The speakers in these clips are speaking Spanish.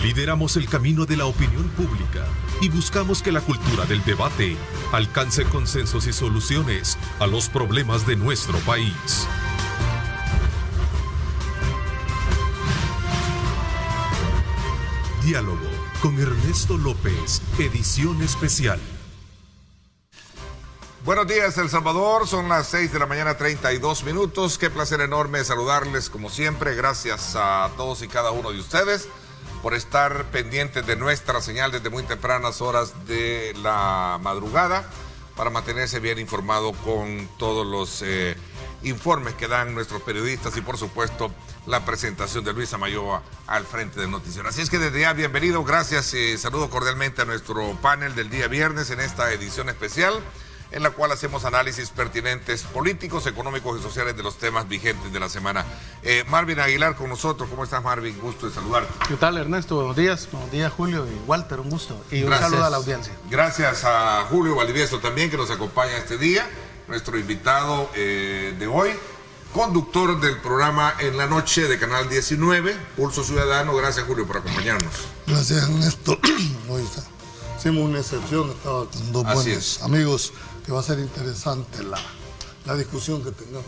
Lideramos el camino de la opinión pública y buscamos que la cultura del debate alcance consensos y soluciones a los problemas de nuestro país. Diálogo con Ernesto López, edición especial. Buenos días, El Salvador. Son las 6 de la mañana, 32 minutos. Qué placer enorme saludarles como siempre. Gracias a todos y cada uno de ustedes por estar pendientes de nuestra señal desde muy tempranas horas de la madrugada para mantenerse bien informado con todos los informes que dan nuestros periodistas y por supuesto la presentación de Luisa Mayoa al frente del noticiero. Así es que desde ya bienvenido, gracias y saludo cordialmente a nuestro panel del día viernes en esta edición especial en la cual hacemos análisis pertinentes políticos, económicos y sociales de los temas vigentes de la semana. Marvin Aguilar con nosotros. ¿Cómo estás, Marvin? Gusto de saludarte. ¿Qué tal, Ernesto? Buenos días, Julio y Walter, un gusto. Y un saludo a la audiencia. Gracias a Julio Valdivieso también que nos acompaña este día, nuestro invitado de hoy, conductor del programa En la Noche de Canal 19, Pulso Ciudadano. Gracias, Julio, por acompañarnos. Gracias, Ernesto. Hoy hicimos una excepción, estaba con dos buenos amigos, que va a ser interesante la discusión que tengamos.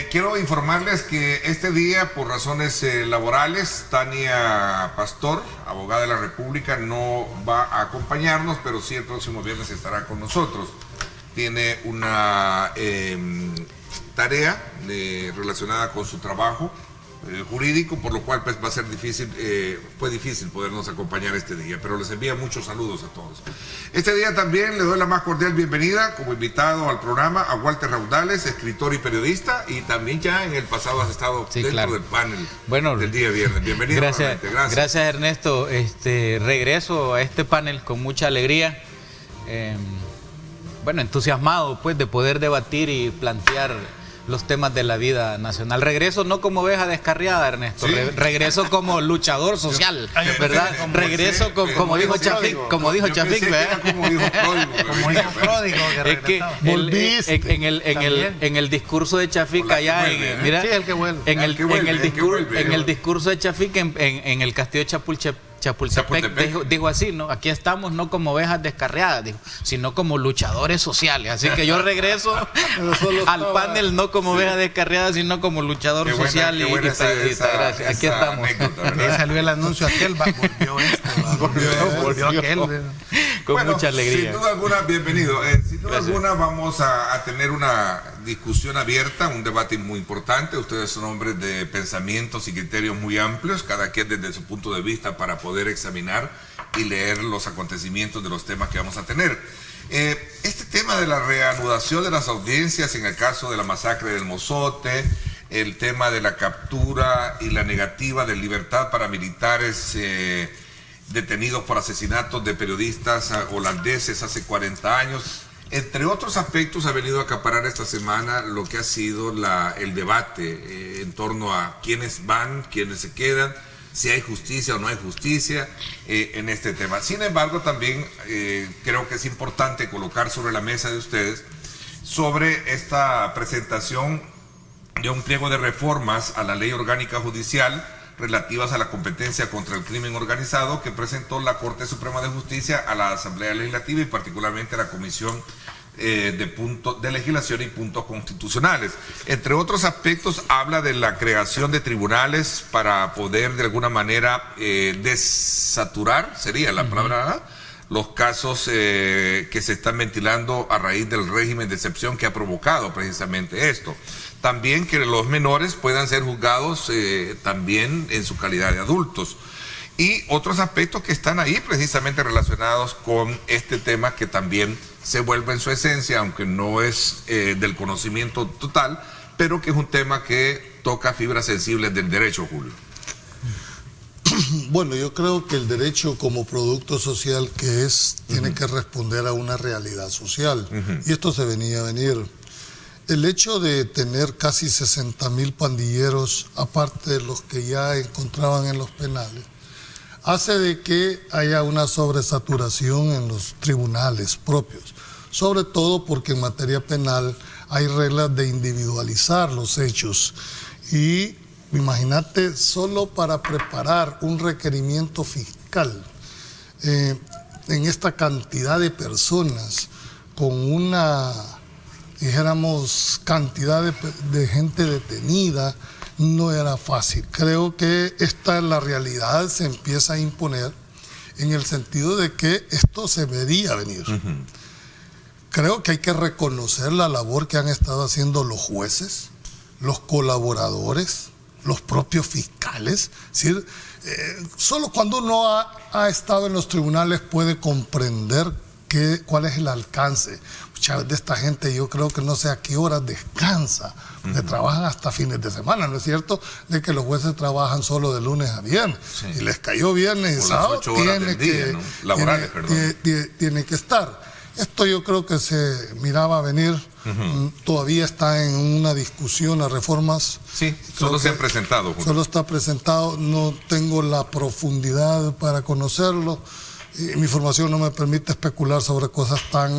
Quiero informarles que este día, por razones laborales, Tania Pastor, abogada de la República, no va a acompañarnos, pero sí el próximo viernes estará con nosotros. Tiene una tarea relacionada con su trabajo jurídico, por lo cual pues va a ser difícil, fue difícil podernos acompañar este día, pero les envía muchos saludos a todos. Este día también le doy la más cordial bienvenida como invitado al programa a Walter Raudales, escritor y periodista, y también ya en el pasado has estado dentro del panel del día viernes. Bienvenido. Gracias Ernesto, regreso a este panel con mucha alegría, entusiasmado pues de poder debatir y plantear los temas de la vida nacional. Regreso no como oveja descarriada, Ernesto. ¿Sí? Regreso como luchador social, ¿verdad? Regreso como dijo Chafik, ¿verdad? Como hijo pródigo que regresaba. En el discurso de Chafik allá, en el discurso de Chafik en el castillo de Chapultepec dijo así, ¿no? Aquí estamos no como ovejas descarriadas, dijo, sino como luchadores sociales. Así que yo regreso al panel no como oveja descarriada, sino como luchador social y periodista. Gracias. Aquí estamos. Salió el anuncio aquel, volvió aquel. Con mucha alegría. Sin duda alguna, bienvenido. Sin duda alguna vamos a tener una discusión abierta, un debate muy importante. Ustedes son hombres de pensamientos y criterios muy amplios, cada quien desde su punto de vista para poder examinar y leer los acontecimientos de los temas que vamos a tener. Este tema de la reanudación de las audiencias en el caso de la masacre del Mozote, el tema de la captura y la negativa de libertad para militares detenidos por asesinatos de periodistas holandeses hace 40 años, entre otros aspectos, ha venido a acaparar esta semana lo que ha sido el debate en torno a quiénes van, quiénes se quedan, si hay justicia o no hay justicia en este tema. Sin embargo, también creo que es importante colocar sobre la mesa de ustedes sobre esta presentación de un pliego de reformas a la Ley Orgánica Judicial relativas a la competencia contra el crimen organizado que presentó la Corte Suprema de Justicia a la Asamblea Legislativa y particularmente a la Comisión de Legislación y Puntos Constitucionales. Entre otros aspectos, habla de la creación de tribunales para poder de alguna manera desaturar, sería la palabra, los casos que se están ventilando a raíz del régimen de excepción que ha provocado precisamente esto. También que los menores puedan ser juzgados también en su calidad de adultos. Y otros aspectos que están ahí precisamente relacionados con este tema que también se vuelve en su esencia, aunque no es del conocimiento total, pero que es un tema que toca fibras sensibles del derecho, Julio. Bueno, yo creo que el derecho como producto social que es, tiene que responder a una realidad social. Y esto se venía a venir. El hecho de tener casi 60,000 pandilleros, aparte de los que ya encontraban en los penales, hace de que haya una sobresaturación en los tribunales propios, sobre todo porque en materia penal hay reglas de individualizar los hechos y imagínate, solo para preparar un requerimiento fiscal en esta cantidad de personas, con una, dijéramos, cantidad de gente detenida, no era fácil. Creo que esta es la realidad, se empieza a imponer en el sentido de que esto se vería venir. Creo que hay que reconocer la labor que han estado haciendo los jueces, los colaboradores, los propios fiscales. Es decir, solo cuando uno ha estado en los tribunales puede comprender cuál es el alcance. Muchas de esta gente yo creo que no sé a qué horas descansa, porque trabajan hasta fines de semana. No es cierto de que los jueces trabajan solo de lunes a viernes. Y les cayó viernes y sábado, tiene que estar. Esto yo creo que se miraba venir. Todavía está en una discusión a reformas. Sí, solo se han presentado. Solo está presentado, no tengo la profundidad para conocerlo. Mi formación no me permite especular sobre cosas tan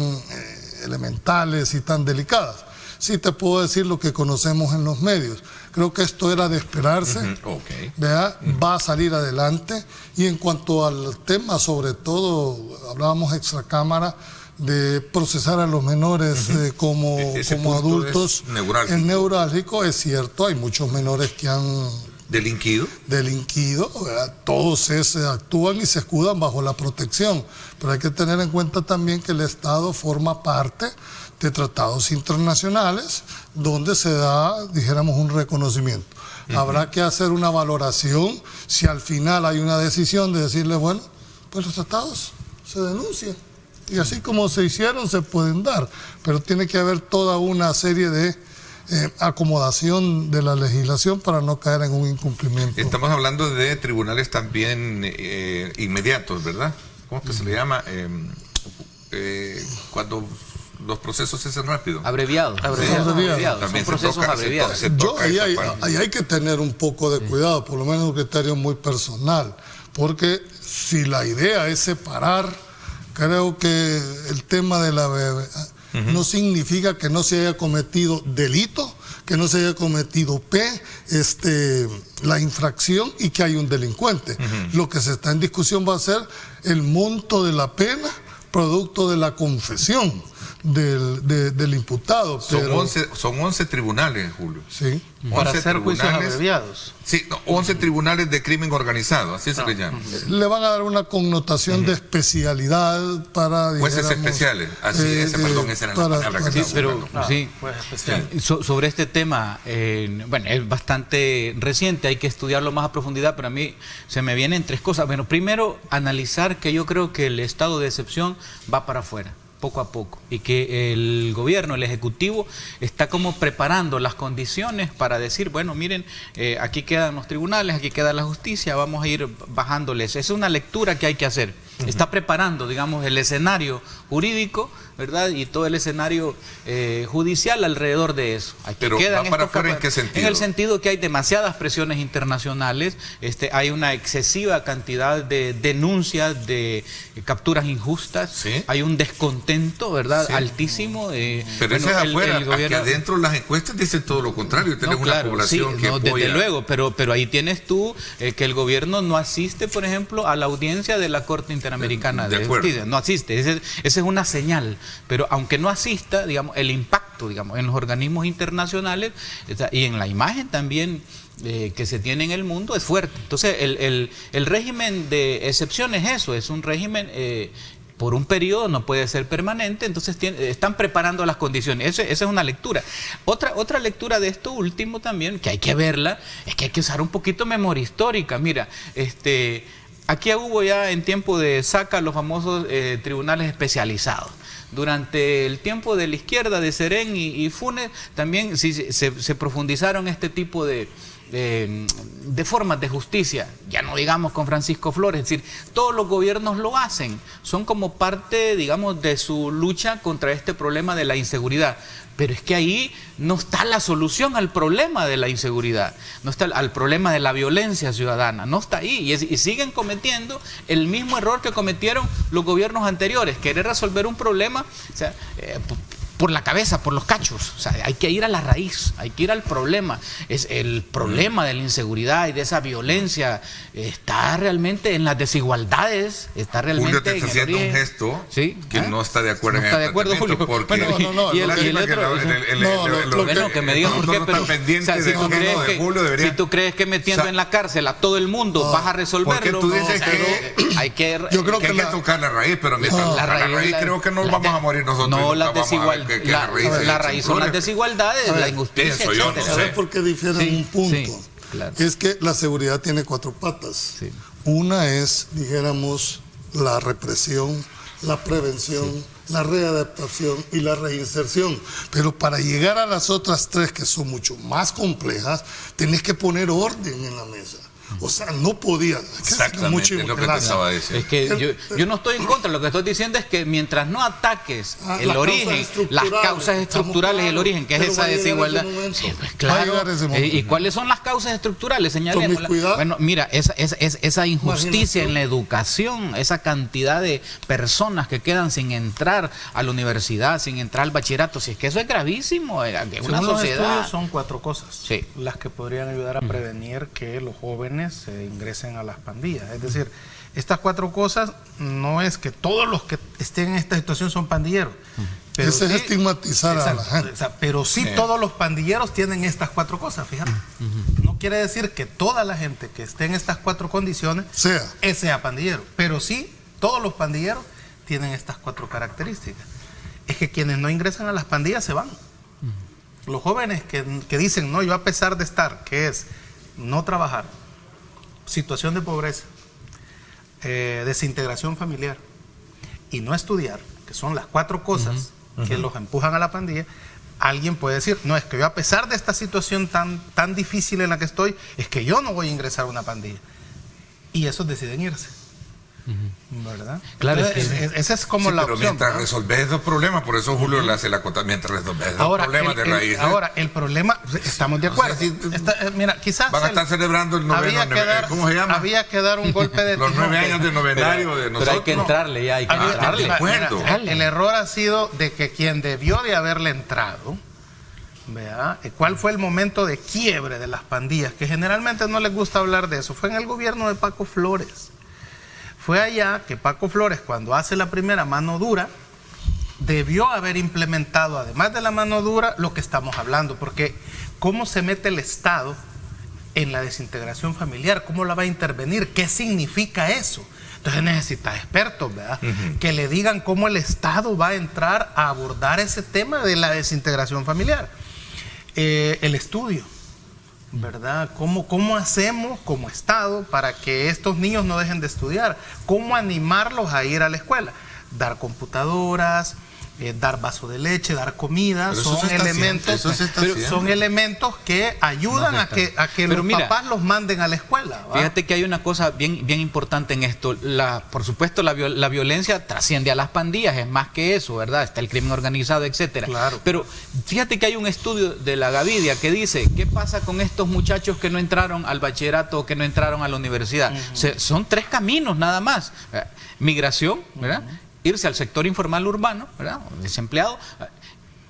elementales y tan delicadas. Sí te puedo decir lo que conocemos en los medios. Creo que esto era de esperarse. Va a salir adelante. Y en cuanto al tema, sobre todo, hablábamos extracámara, de procesar a los menores como adultos es neurálgico. Es cierto, hay muchos menores que han delinquido, ¿verdad? Todos actúan y se escudan bajo la protección, pero hay que tener en cuenta también que el Estado forma parte de tratados internacionales donde se da, dijéramos, un reconocimiento. Habrá que hacer una valoración si al final hay una decisión de decirle, bueno, pues los tratados se denuncian. Y así como se hicieron, se pueden dar. Pero tiene que haber toda una serie de acomodación de la legislación para no caer en un incumplimiento. Estamos hablando de tribunales también inmediatos, ¿verdad? ¿Cómo es que se le llama? Cuando los procesos se hacen rápido. Abreviados. Son procesos abreviados. Ahí hay que tener un poco de cuidado, por lo menos un criterio muy personal. Porque si la idea es separar, creo que el tema de la no significa que no se haya cometido delito, que no se haya cometido la infracción y que hay un delincuente. Lo que se está en discusión va a ser el monto de la pena producto de la confesión del imputado. Son 11 tribunales, Julio. Sí. Para hacer juicios abreviados. Sí, 11 tribunales de crimen organizado, así se le llama. Le van a dar una connotación de especialidad para... Jueces especiales, esa era la palabra que estaba buscando. Sobre este tema, bueno, es bastante reciente, hay que estudiarlo más a profundidad, pero a mí se me vienen tres cosas. Bueno, primero, analizar que yo creo que el estado de excepción va para afuera, poco a poco, y que el gobierno, el ejecutivo, está como preparando las condiciones para decir, bueno, miren, aquí quedan los tribunales, aquí queda la justicia, vamos a ir bajándoles. Esa es una lectura que hay que hacer. Está preparando, digamos, el escenario jurídico, ¿verdad? Y todo el escenario judicial alrededor de eso. Aquí pero va para afuera, ¿en qué sentido? En el sentido que hay demasiadas presiones internacionales, hay una excesiva cantidad de denuncias, de capturas injustas, ¿sí? Hay un descontento, ¿verdad? Sí. Altísimo. Pero eso es afuera, aquí adentro las encuestas dicen todo lo contrario, tenés una población que apoya. Desde luego, pero ahí tienes tú que el gobierno no asiste, por ejemplo, a la audiencia de la Corte Interamericana de Justicia, no asiste, esa es una señal, pero aunque no asista, digamos, el impacto, digamos, en los organismos internacionales y en la imagen también que se tiene en el mundo es fuerte. Entonces el régimen de excepción es eso, es un régimen por un periodo, no puede ser permanente, entonces están preparando las condiciones. Esa es una lectura. Otra lectura de esto último también, que hay que verla, es que hay que usar un poquito memoria histórica. Mira, aquí hubo ya en tiempo de Saca los famosos tribunales especializados. Durante el tiempo de la izquierda, de Serén y Funes, también se profundizaron este tipo de formas de justicia, ya no digamos con Francisco Flores, es decir, todos los gobiernos lo hacen, son como parte, digamos, de su lucha contra este problema de la inseguridad. Pero es que ahí no está la solución al problema de la inseguridad, no está al problema de la violencia ciudadana, no está ahí. Y siguen cometiendo el mismo error que cometieron los gobiernos anteriores, querer resolver un problema, o sea, por la cabeza, por los cachos. O sea, hay que ir a la raíz, hay que ir al problema. Es el problema de la inseguridad y de esa violencia está realmente en las desigualdades, está realmente Julio te está haciendo un gesto que no está de acuerdo en el Julio, porque que me digan por qué, pero si tú crees que metiendo en la cárcel a todo el mundo vas a resolverlo, tú dices yo creo que hay que tocar la raíz, pero mientras la raíz creo que no vamos a morir nosotros. No, la raíz son las desigualdades, la injusticia. ¿Sabes por qué difieren un punto? Sí, claro. Es que la seguridad tiene 4 patas. Sí. Una es, dijéramos, la represión, la prevención, la readaptación y la reinserción. Pero para llegar a las otras 3, que son mucho más complejas, tenés que poner orden en la mesa. O sea, no podía. Exactamente, es lo que te estaba diciendo. Es que yo no estoy en contra, lo que estoy diciendo es que mientras no ataques el origen, las causas estructurales, el origen, que es esa desigualdad. Sí, pues claro. ¿Y cuáles son las causas estructurales? Señalemos. Bueno, mira, esa injusticia en la educación, esa cantidad de personas que quedan sin entrar a la universidad, sin entrar al bachillerato, si es que eso es gravísimo. Una Según sociedad. Los estudios son 4 cosas las que podrían ayudar a prevenir que los jóvenes se ingresen a las pandillas. Es decir, estas 4 cosas no es que todos los que estén en esta situación son pandilleros. Pero eso es estigmatizar a la gente. Pero sí, todos los pandilleros tienen estas 4 cosas, fíjate. No quiere decir que toda la gente que esté en estas 4 condiciones sea pandillero, pero sí todos los pandilleros tienen estas 4 características. Es que quienes no ingresan a las pandillas se van. Los jóvenes que dicen, no, yo a pesar de estar, que es no trabajar, situación de pobreza, desintegración familiar y no estudiar, que son las 4 cosas que los empujan a la pandilla, alguien puede decir, no, es que yo a pesar de esta situación tan difícil en la que estoy, es que yo no voy a ingresar a una pandilla. Y esos deciden irse. ¿Verdad? Claro, esa es como la pero opción. Mientras resolves los problemas, por eso Julio le hace la cuota, mientras resolves los problemas de raíz. Ahora, el problema, estamos de acuerdo. Mira, quizás van a estar celebrando el noveno, ¿cómo se llama? Había que dar un golpe de los 9 años de novenario de nosotros. Pero hay que entrarle ya, hay que entrarle. El error ha sido de que quien debió de haberle entrado, ¿verdad? ¿Cuál fue el momento de quiebre de las pandillas? Que generalmente no les gusta hablar de eso. Fue en el gobierno de Paco Flores. Fue allá que Paco Flores, cuando hace la primera mano dura, debió haber implementado, además de la mano dura, lo que estamos hablando. Porque ¿cómo se mete el Estado en la desintegración familiar? ¿Cómo la va a intervenir? ¿Qué significa eso? Entonces necesita expertos, ¿verdad? Que le digan cómo el Estado va a entrar a abordar ese tema de la desintegración familiar. El estudio, ¿verdad? ¿Cómo hacemos como Estado para que estos niños no dejen de estudiar? ¿Cómo animarlos a ir a la escuela? Dar computadoras, dar vaso de leche, dar comida, son elementos que ayudan a que los papás los manden a la escuela, ¿va? Fíjate que hay una cosa bien importante en esto. Por supuesto, la violencia trasciende a las pandillas, es más que eso, ¿verdad? Está el crimen organizado, etcétera. Claro. Pero fíjate que hay un estudio de la Gavidia que dice, ¿qué pasa con estos muchachos que no entraron al bachillerato o que no entraron a la universidad? Son 3 caminos nada más. Migración, ¿verdad? Irse al sector informal urbano, ¿verdad? Desempleado,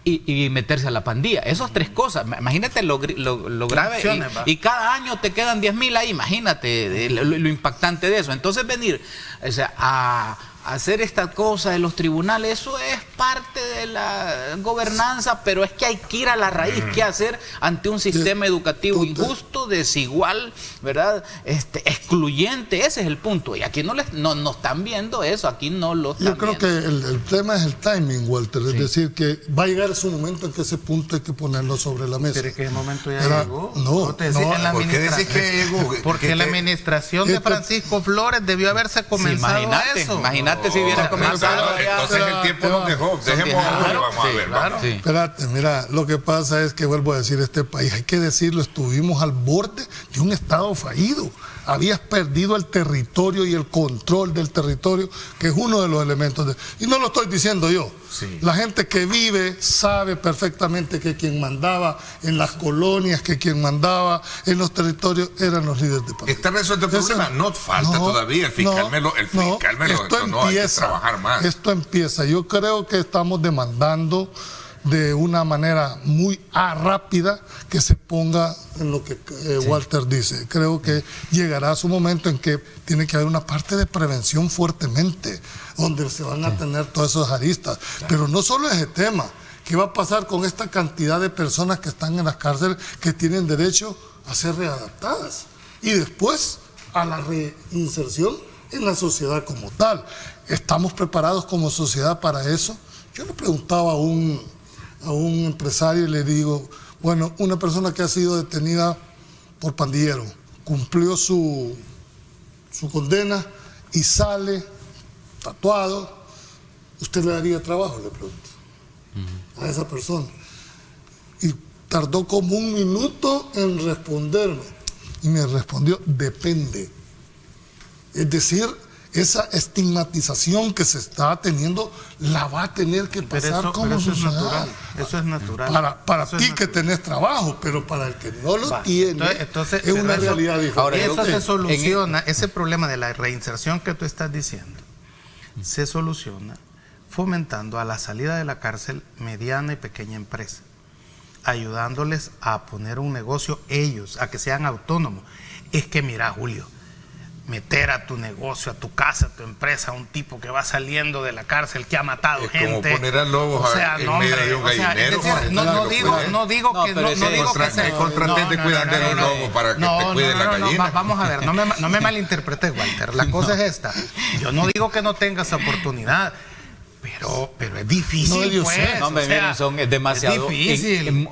y meterse a la pandilla. Esas 3 cosas. Imagínate lo grave. Y cada año te quedan 10.000 ahí. Imagínate lo impactante de eso. Entonces venir a hacer esta cosa de los tribunales, eso es parte de la gobernanza, pero es que hay que ir a la raíz. ¿Qué hacer ante un sistema educativo injusto, desigual, ¿verdad? Excluyente? Ese es el punto. Y aquí no están viendo eso, aquí no lo están viendo. Yo creo que el tema es el timing, Walter. Es decir, que va a llegar su momento en que ese punto hay que ponerlo sobre la mesa. ¿Pero que el momento ya llegó? ¿Por qué decís que llegó? Porque la administración de Francisco Flores debió haberse comenzado a eso. Imagínate si hubiera comenzado. Entonces el tiempo nos dejó. Dejemos vamos a ver. Claro. Sí. Espérate, mira, lo que pasa es que, vuelvo a decir, este país, hay que decirlo, estuvimos al borde de un estado fallido. Habías perdido el territorio y el control del territorio, que es uno de los elementos. Y no lo estoy diciendo yo. Sí. La gente que vive sabe perfectamente que quien mandaba en las colonias, que quien mandaba en los territorios eran los líderes de partido. ¿Está resuelto el problema? No falta todavía. El fiscal me lo hay que trabajar más. Esto empieza. Yo creo que estamos demandando de una manera muy rápida que se ponga en lo que Walter dice. Creo que llegará su momento en que tiene que haber una parte de prevención fuertemente, donde se van a tener todas esas aristas. Pero no solo ese tema, ¿qué va a pasar con esta cantidad de personas que están en las cárceles que tienen derecho a ser readaptadas? Y después a la reinserción en la sociedad como tal. ¿Estamos preparados como sociedad para eso? Yo le preguntaba a un empresario y le digo, bueno, una persona que ha sido detenida por pandillero, cumplió su condena y sale tatuado, ¿usted le daría trabajo? Le pregunto a esa persona. Y tardó como 1 minuto en responderme. Y me respondió, depende. Es decir, esa estigmatización que se está teniendo la va a tener que pasar como sociedad. Eso es natural. Para ti que tenés trabajo, pero para el que no lo tiene, es una realidad diferente. Ahora, eso se soluciona, ese problema de la reinserción que tú estás diciendo, se soluciona fomentando a la salida de la cárcel mediana y pequeña empresa, ayudándoles a poner un negocio ellos, a que sean autónomos. Es que mira, Julio, meter a tu negocio, a tu casa, a tu empresa, a un tipo que va saliendo de la cárcel, que ha matado gente. Es como poner a lobos en medio de un gallinero. No digo que sea... Contratente cuidando un lobo para que te cuide la gallina. Vamos a ver, no me malinterpretes, Walter. La cosa es esta. Yo no digo que no tengas oportunidad, pero es difícil, pues. No, hombre, miren, es demasiado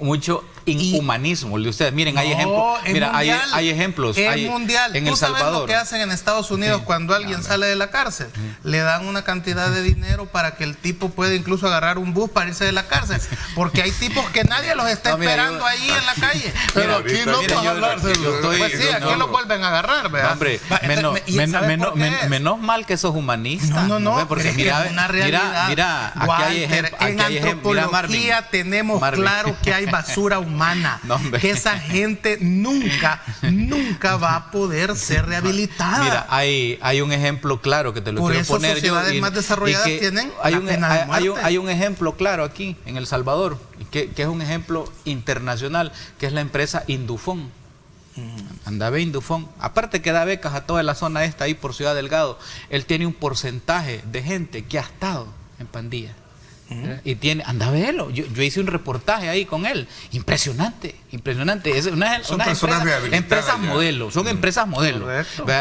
mucho inhumanismo el de ustedes. Miren, hay ejemplos. Mira, hay ejemplos. Es mundial. En El Salvador. ¿Tú sabes lo que hacen en Estados Unidos cuando alguien sale de la cárcel? Le dan una cantidad de dinero para que el tipo pueda incluso agarrar un bus para irse de la cárcel. Porque hay tipos que nadie los está esperando ahí en la calle. Pero aquí no vas a hablar de Pues sí, aquí los vuelven a agarrar, ¿verdad? Hombre, menos mal que sos humanista. No, porque mira, es una realidad. Mira, aquí hay ejemplos. En antropología tenemos claro que hay basura humana, que esa gente nunca va a poder ser rehabilitada. Mira, hay un ejemplo claro que te lo quiero poner yo. Sociedades más desarrolladas tienen la pena de muerte. Hay un ejemplo claro aquí en El Salvador, que es un ejemplo internacional, que es la empresa Indufón. Andave Indufón, aparte que da becas a toda la zona esta ahí por Ciudad Delgado, él tiene un porcentaje de gente que ha estado en pandillas. Y tiene, anda a verlo. Yo hice un reportaje ahí con él. Impresionante. Son empresas modelo. Son empresas modelo.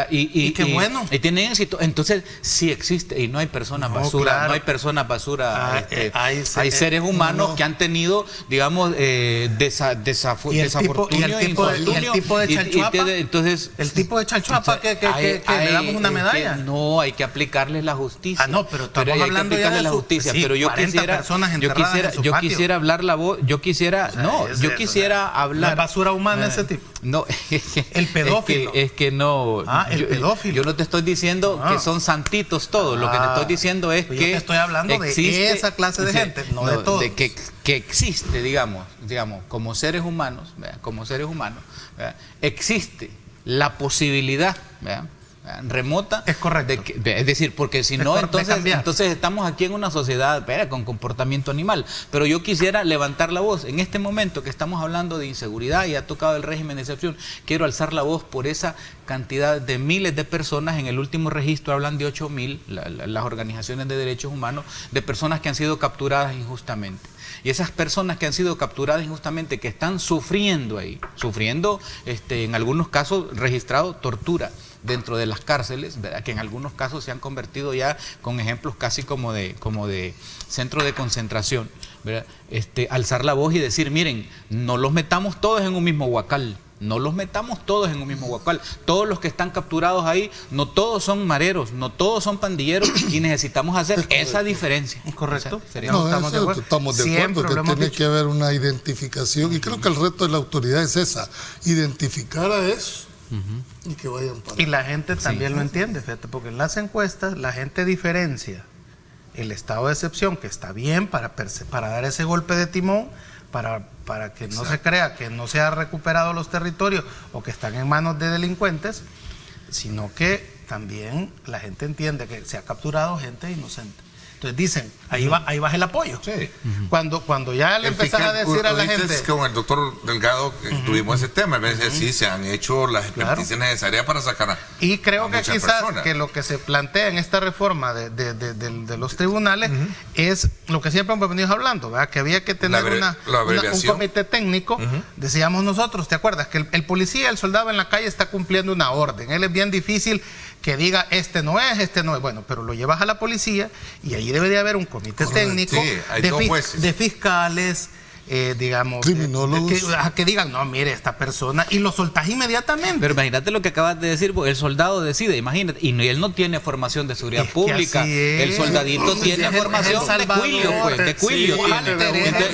Y qué bueno. Y tienen éxito. Entonces, sí existe. Y no hay personas basura. Claro. No hay personas basura. Hay seres humanos que han tenido, digamos, desafortunio y el tipo de Chalchuapa. Entonces, el tipo de Chalchuapa que le damos una medalla. No, hay que aplicarles la justicia. Pero estamos hablando ya de la justicia. Pero yo quisiera hablar la voz, yo quisiera hablar. ¿La basura humana ese tipo? No, el pedófilo. Es que no. El pedófilo. Yo no te estoy diciendo que son santitos todos. Lo que te estoy diciendo es que. Yo te estoy hablando de esa clase de gente, no de todos. De que existe, digamos, como seres humanos, existe la posibilidad, remota, es correcto, es decir, porque si no, entonces estamos aquí en una sociedad con comportamiento animal. Pero yo quisiera levantar la voz en este momento que estamos hablando de inseguridad y ha tocado el régimen de excepción. Quiero alzar la voz por esa cantidad de miles de personas. En el último registro hablan de 8.000 las organizaciones de derechos humanos, de personas que han sido capturadas injustamente. Y esas personas que han sido capturadas injustamente, que están sufriendo en algunos casos registrado tortura dentro de las cárceles, ¿verdad? Que en algunos casos se han convertido ya con ejemplos casi como de centro de concentración, ¿verdad? Alzar la voz y decir, miren, no los metamos todos en un mismo huacal. Todos los que están capturados ahí, no todos son mareros, no todos son pandilleros, y necesitamos hacer esa diferencia. ¿Correcto? Estamos de acuerdo que tiene que haber una identificación, y creo que el reto de la autoridad es esa, identificar a eso. Y que vayan para. Y la gente también lo entiende, fíjate, porque en las encuestas la gente diferencia el estado de excepción, que está bien para dar ese golpe de timón, para que no se crea que no se han recuperado los territorios o que están en manos de delincuentes, sino que también la gente entiende que se ha capturado gente inocente. Entonces dicen, ahí va el apoyo. Sí. Cuando ya le empezás a decir a la gente... Con el doctor Delgado tuvimos ese tema, sí, se han hecho las experticias necesarias para sacar a Y creo que quizás personas. que lo que se plantea en esta reforma de los tribunales es lo que siempre hemos venido hablando, ¿verdad? Que había que tener un comité técnico, decíamos nosotros, ¿te acuerdas? Que el policía, el soldado en la calle está cumpliendo una orden. Él es bien difícil que diga este no es. Bueno, pero lo llevas a la policía y ahí debe de haber un comité técnico de fiscales, digamos, criminólogos, que digan, no, mire, esta persona, y lo soltás inmediatamente. Pero imagínate lo que acabas de decir, el soldado decide, imagínate, y él no tiene formación de seguridad pública, el soldadito tiene formación de cuilio,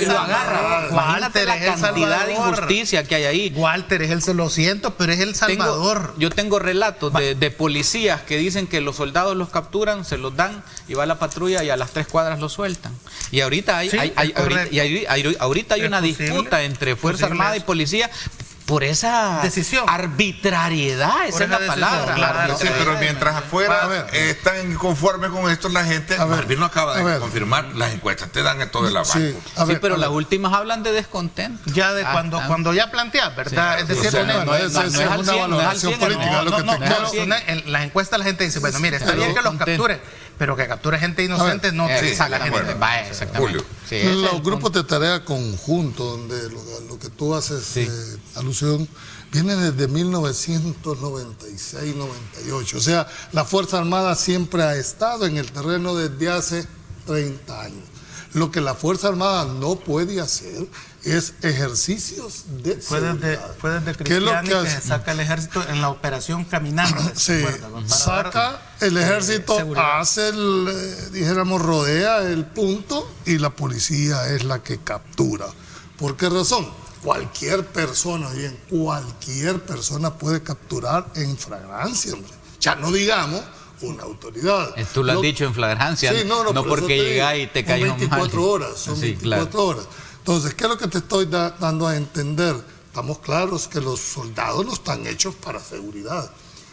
y lo agarra. Imagínate la cantidad de injusticia que hay ahí. Walter lo siento, pero es El Salvador. Yo tengo relatos de policías que dicen que los soldados los capturan, se los dan, y va a la patrulla y a las 3 cuadras los sueltan. Y ahorita hay una disputa entre Fuerza Armada y Policía por esa decisión, arbitrariedad, esa es la palabra. Claro. Sí, pero mientras afuera están inconformes con esto, la gente, Marvin lo acaba de confirmar, las encuestas te dan esto de la banca. Sí, pero las últimas hablan de descontento. Ya de cuando ya planteas, ¿verdad? Sí, es decir, no es una valoración política. Las encuestas la gente dice, bueno, mire, está bien que los capture, pero que capture gente inocente no saca gente. Exactamente. Los grupos de tarea conjunto, donde lo que tú haces alusión, viene desde 1996-98. O sea, la Fuerza Armada siempre ha estado en el terreno desde hace 30 años. Lo que la Fuerza Armada no puede hacer es ejercicios de seguridad. Fue desde Cristiani que se saca el ejército en la operación Caminando. Saca el ejército, hace dijéramos, rodea el punto y la policía es la que captura. ¿Por qué razón? Cualquier persona puede capturar en flagrancia, hombre. Ya no digamos una autoridad. Tú lo has dicho en flagrancia, no porque llegas y te caes mal. 24 horas, son 24 horas. Entonces, ¿qué es lo que te estoy dando a entender? Estamos claros que los soldados no están hechos para seguridad,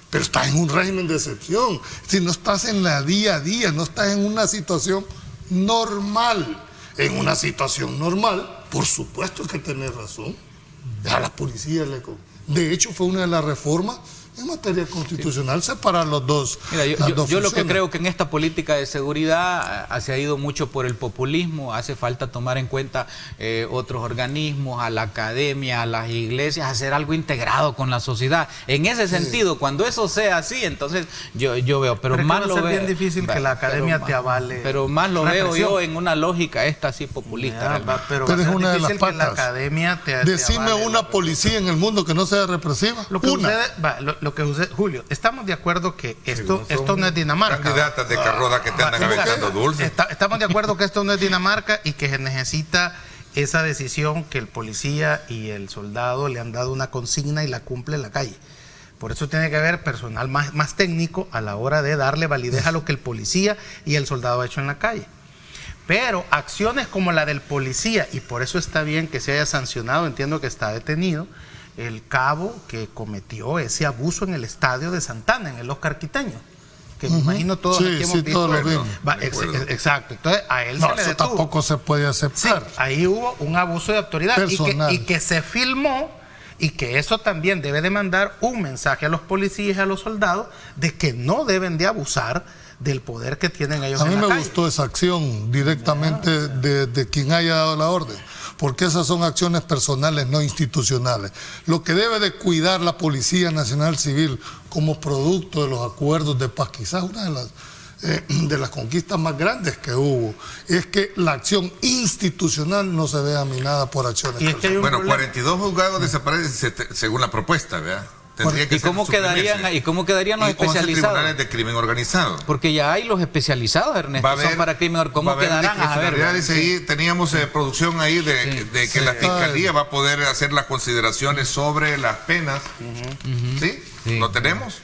pero estás en un régimen de excepción. Si no estás en la día a día, no estás en una situación normal. En una situación normal, por supuesto que tenés razón. A la policía de hecho, fue una de las reformas en materia constitucional separar los dos. Mira, yo lo que creo que en esta política de seguridad se ha ido mucho por el populismo. Hace falta tomar en cuenta otros organismos, a la academia, a las iglesias, hacer algo integrado con la sociedad. En ese sentido, cuando eso sea así, entonces yo veo, pero más lo veo. Es bien difícil que la academia te avale. Pero más lo veo yo en una lógica esta así populista. Pero es una de las patas. Que la academia Decime una policía en el mundo que no sea represiva. Lo que sucede, Julio, estamos de acuerdo que esto no es Dinamarca. Candidatas de carroza que te andan aventando dulce. Estamos de acuerdo que esto no es Dinamarca y que se necesita esa decisión que el policía y el soldado le han dado una consigna y la cumple en la calle. Por eso tiene que haber personal más técnico a la hora de darle validez a lo que el policía y el soldado ha hecho en la calle. Pero acciones como la del policía, y por eso está bien que se haya sancionado, entiendo que está detenido, el cabo que cometió ese abuso en el estadio de Santana, en el Oscar Quiteño, que me imagino todos aquí hemos visto. Exacto, entonces a él se le detuvo. Tampoco se puede aceptar. Sí, ahí hubo un abuso de autoridad y que se filmó, y que eso también debe de mandar un mensaje a los policías y a los soldados de que no deben de abusar del poder que tienen ellos en la calle. A mí me gustó esa acción directamente de quien haya dado la orden, porque esas son acciones personales, no institucionales. Lo que debe de cuidar la Policía Nacional Civil como producto de los acuerdos de paz, quizás una de las conquistas más grandes que hubo, es que la acción institucional no se vea minada por acciones personales. Bueno, 42 juzgados desaparecen según la propuesta, ¿verdad? ¿Y cómo quedarían los especializados? Tribunales de crimen organizado. Porque ya hay los especializados, Ernesto, son para crimen organizado. ¿Cómo quedarán? A ver, teníamos producción ahí de que la Fiscalía va a poder hacer las consideraciones sobre las penas. ¿Sí? ¿Lo tenemos?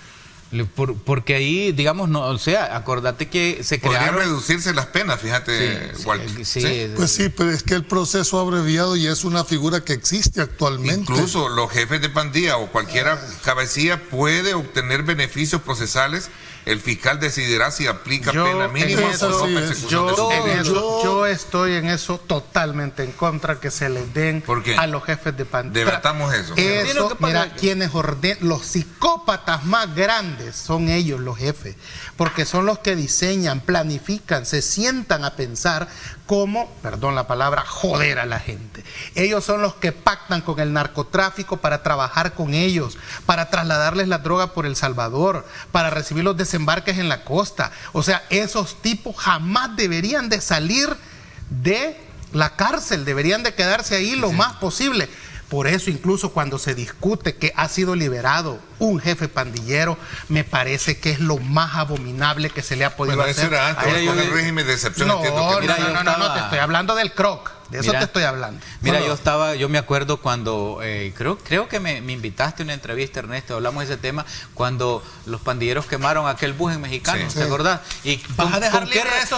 Porque ahí, digamos, no, o sea, acordate que se crearon... Podrían reducirse las penas, fíjate, Walter. Pues sí, pero es que el proceso abreviado ya es una figura que existe actualmente. Incluso los jefes de pandilla o cualquier cabecilla puede obtener beneficios procesales el fiscal decidirá si aplica pena mínima o no persecución de su yo estoy en eso totalmente en contra, que se les den a los jefes de pandilla. Debatamos eso. Eso, mira, quienes ordenan, los psicópatas más grandes son ellos, los jefes, porque son los que diseñan, planifican, se sientan a pensar cómo, perdón la palabra, joder a la gente. Ellos son los que pactan con el narcotráfico para trabajar con ellos, para trasladarles la droga por El Salvador, para recibir los desembarques en la costa. O sea, esos tipos jamás deberían de salir de la cárcel, deberían de quedarse ahí lo más posible. Por eso incluso cuando se discute que ha sido liberado un jefe pandillero, me parece que es lo más abominable que se le ha podido hacer. Eso era antes, con el régimen de excepción. No, te estoy hablando del CROC. De eso te estoy hablando. Mira, yo me acuerdo cuando, creo que me invitaste a una entrevista, Ernesto, hablamos de ese tema, cuando los pandilleros quemaron aquel bus en Mexicano, ¿te acordás? ¿Y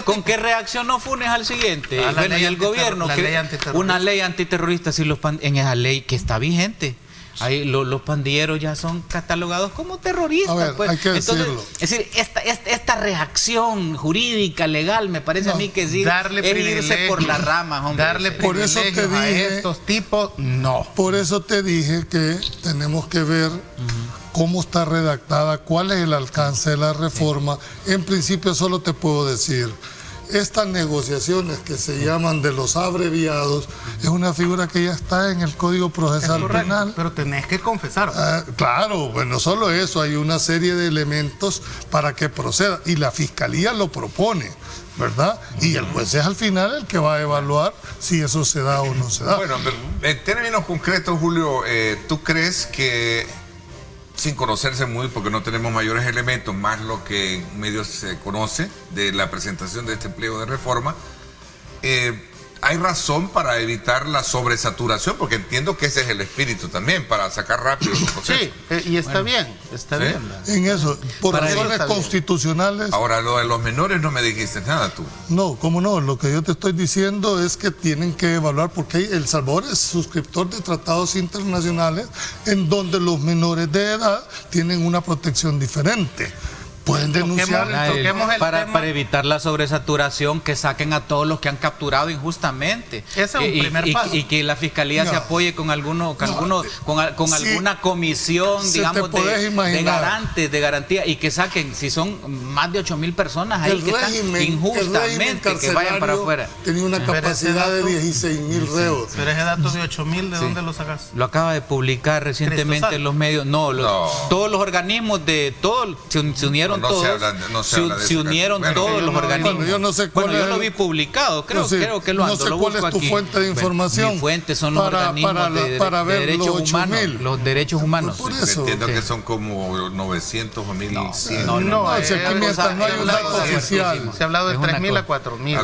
con qué reacción no Funes al siguiente? Bueno, y el gobierno, una ley antiterrorista, en esa ley que está vigente. Ahí los pandilleros ya son catalogados como terroristas. A ver, pues. hay que decirlo. Es decir, esta reacción jurídica, legal, me parece a mí que es irse por las ramas, hombre. Darle privilegios a estos tipos, no. Por eso te dije que tenemos que ver cómo está redactada, cuál es el alcance de la reforma. En principio solo te puedo decir, estas negociaciones que se llaman de los abreviados es una figura que ya está en el Código Procesal Penal. Pero tenés que confesar. Claro, pues no solo eso, hay una serie de elementos para que proceda y la Fiscalía lo propone, ¿verdad? Y el juez es al final el que va a evaluar si eso se da o no se da. Bueno, en términos concretos, Julio, ¿tú crees que, sin conocerse muy, porque no tenemos mayores elementos, más lo que en medios se conoce de la presentación de este pliego de reforma, hay razón para evitar la sobresaturación? Porque entiendo que ese es el espíritu también, para sacar rápido los procesos. Sí, y está bien. En eso, por razones constitucionales. Ahora, lo de los menores no me dijiste nada tú. No, ¿cómo no? Lo que yo te estoy diciendo es que tienen que evaluar, porque El Salvador es suscriptor de tratados internacionales en donde los menores de edad tienen una protección diferente. Pueden denunciar para evitar la sobresaturación, que saquen a todos los que han capturado injustamente. Ese es un primer paso. Y que la Fiscalía se apoye con alguna comisión, digamos, de garantes, de garantía, y que saquen, si son más de 8,000 personas ahí que están injustamente, que vayan para afuera. Tenía una capacidad de 16,000 reos. Pero ese dato de 8,000, ¿de dónde lo sacas? Lo acaba de publicar recientemente en los medios. Todos los organismos de todos se unieron. Se unieron todos los organismos. Yo no sé cuál yo lo vi publicado, creo que lo ando. No sé cuál es tu fuente de información. Mi fuente son los organismos de derechos humanos. Los derechos humanos. Entiendo que son como 900 o 1,100. No hay un dato oficial. Se ha hablado de 3,000 a 4,000.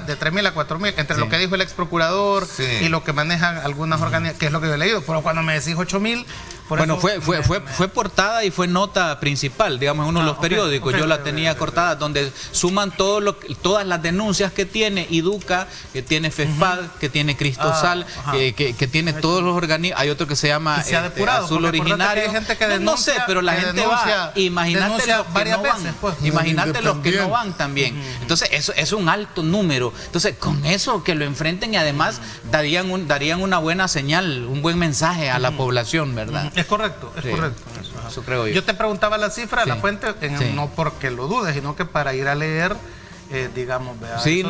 De 3,000 a 4,000, entre lo que dijo el ex procurador y lo que manejan algunas organizaciones, que es lo que yo he leído. Pero cuando me decís 8,000... Bueno, fue portada y fue nota principal, digamos, en uno de los periódicos. Yo la tenía cortada, donde suman todas las denuncias que tiene IDUCA, que tiene FESPAD, que tiene Cristosal, que tiene todos los organismos. Hay otro que se llama Azul Originario. No sé, pero la gente va. Imagínate los que no van. Imagínate los que no van también. Entonces, eso es un alto número. Entonces, con eso que lo enfrenten, y además darían una buena señal, un buen mensaje a la población, ¿verdad? Es correcto, correcto. Eso creo yo. Yo te preguntaba la cifra, la fuente, no porque lo dudes, sino que para ir a leer, digamos, y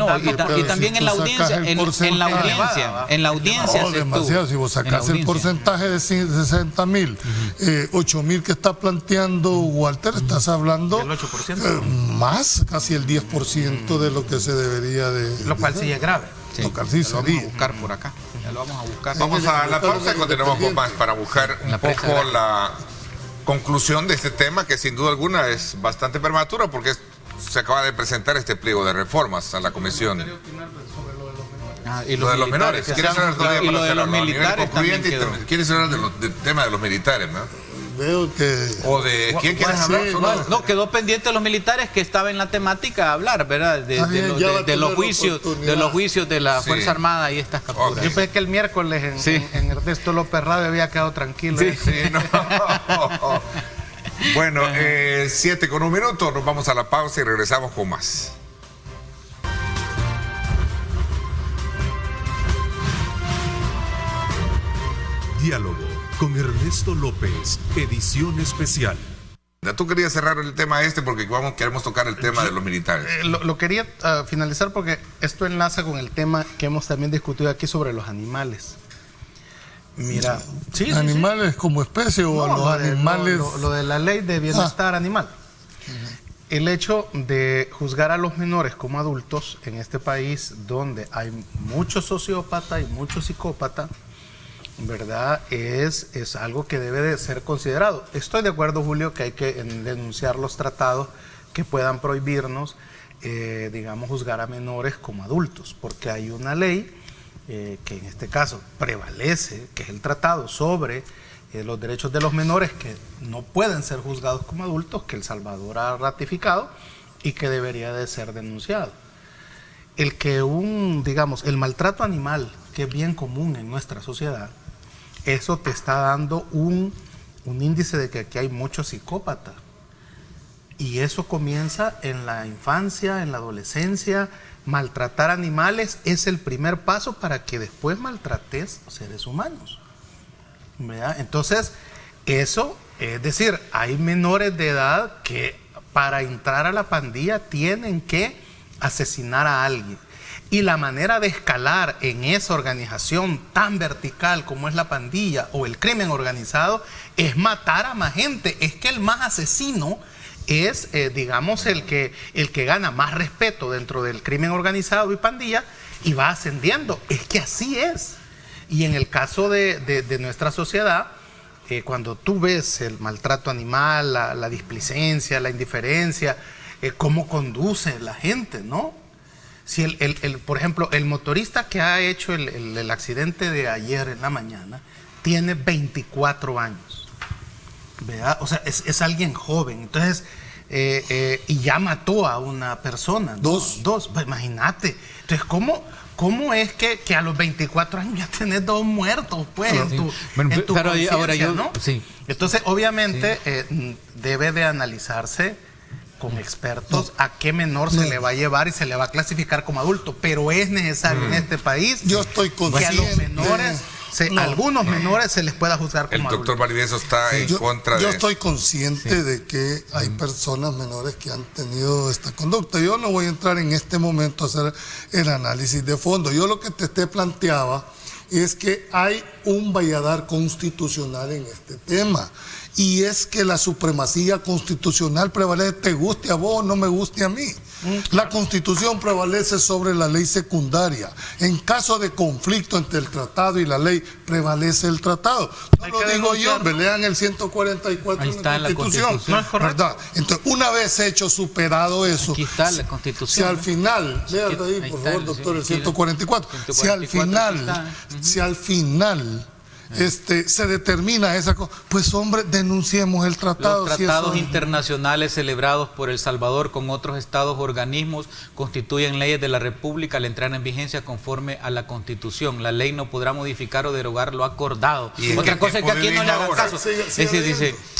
también en la audiencia, en la audiencia demasiado. Si vos sacás el porcentaje de 60,000, 8,000 que está planteando Walter, estás hablando el 8%. Más, casi el 10% de lo que se debería de... Lo cual sí es grave. Lo cual sí lo vamos a buscar por acá. Ya lo vamos a buscar. Vamos a la pausa y continuamos con más para buscar un poco la conclusión de este tema, que sin duda alguna es bastante prematura, porque se acaba de presentar este pliego de reformas a la comisión. Y lo de los menores. ¿Quieres hablar todavía y lo de los militares también quedó. ¿Quieres hablar del tema de los militares, no? Veo que... ¿O de quién quieres hablar? No, quedó pendiente de los militares, que estaba en la temática a hablar, ¿verdad? De los juicios de la Fuerza Armada y estas capturas. Yo pensé que el miércoles en Ernesto López Radio había quedado tranquilo. Sí, no. Bueno, 7:01, nos vamos a la pausa y regresamos con más. Diálogo con Ernesto López, edición especial. Tú querías cerrar el tema porque queremos tocar el tema de los militares. Lo quería finalizar porque esto enlaza con el tema que hemos también discutido aquí sobre los animales. Mira, ¿animales como especie o los animales? Lo de la ley de bienestar animal. El hecho de juzgar a los menores como adultos en este país donde hay muchos sociópatas y muchos psicópatas, ¿verdad? Es algo que debe de ser considerado. Estoy de acuerdo, Julio, que hay que denunciar los tratados que puedan prohibirnos, digamos, juzgar a menores como adultos, porque hay una ley que en este caso prevalece, que es el tratado sobre los derechos de los menores que no pueden ser juzgados como adultos, que El Salvador ha ratificado y que debería de ser denunciado. El que digamos, el maltrato animal, que es bien común en nuestra sociedad, eso te está dando un índice de que aquí hay muchos psicópatas. Y eso comienza en la infancia, en la adolescencia. Maltratar animales es el primer paso para que después maltrates seres humanos, ¿verdad? Entonces, eso, es decir, hay menores de edad que para entrar a la pandilla tienen que asesinar a alguien. Y la manera de escalar en esa organización tan vertical como es la pandilla o el crimen organizado es matar a más gente. Es que el más asesino es, digamos, el que gana más respeto dentro del crimen organizado y pandilla y va ascendiendo. Es que así es. Y en el caso de nuestra sociedad, cuando tú ves el maltrato animal, la displicencia, la indiferencia, cómo conduce la gente, ¿no? Si por ejemplo, el motorista que ha hecho el accidente de ayer en la mañana tiene 24 años, ¿verdad? O sea, es alguien joven. Entonces, y ya mató a una persona. Dos. Pues imagínate. Entonces, ¿cómo es que a los 24 años ya tenés 2 muertos, pues, en tu conciencia, ¿no? Sí. Entonces, obviamente, debe de analizarse con expertos a qué menor se le va a llevar y se le va a clasificar como adulto, pero es necesario en este país que a los menores, algunos menores se les pueda juzgar como adultos. El doctor Valdivieso está en contra de eso. Yo estoy consciente de que hay personas menores que han tenido esta conducta. Yo no voy a entrar en este momento a hacer el análisis de fondo. Yo lo que te planteaba es que hay un valladar constitucional en este tema. Y es que la supremacía constitucional prevalece, te guste a vos o no me guste a mí. La Constitución prevalece sobre la ley secundaria. En caso de conflicto entre el tratado y la ley, prevalece el tratado. No lo digo yo, lean el 144 de la Constitución. No es correcto. ¿Verdad? Entonces, una vez hecho, superado eso, aquí está la Constitución. Si al final, léalo ahí, por favor, doctor, el 144. Si al final se determina esa cosa, pues hombre, denunciemos el tratado. Los tratados internacionales celebrados por El Salvador con otros estados organismos constituyen leyes de la República al entrar en vigencia conforme a la Constitución. La ley no podrá modificar o derogar lo acordado. Otra cosa es que aquí no le hagan caso.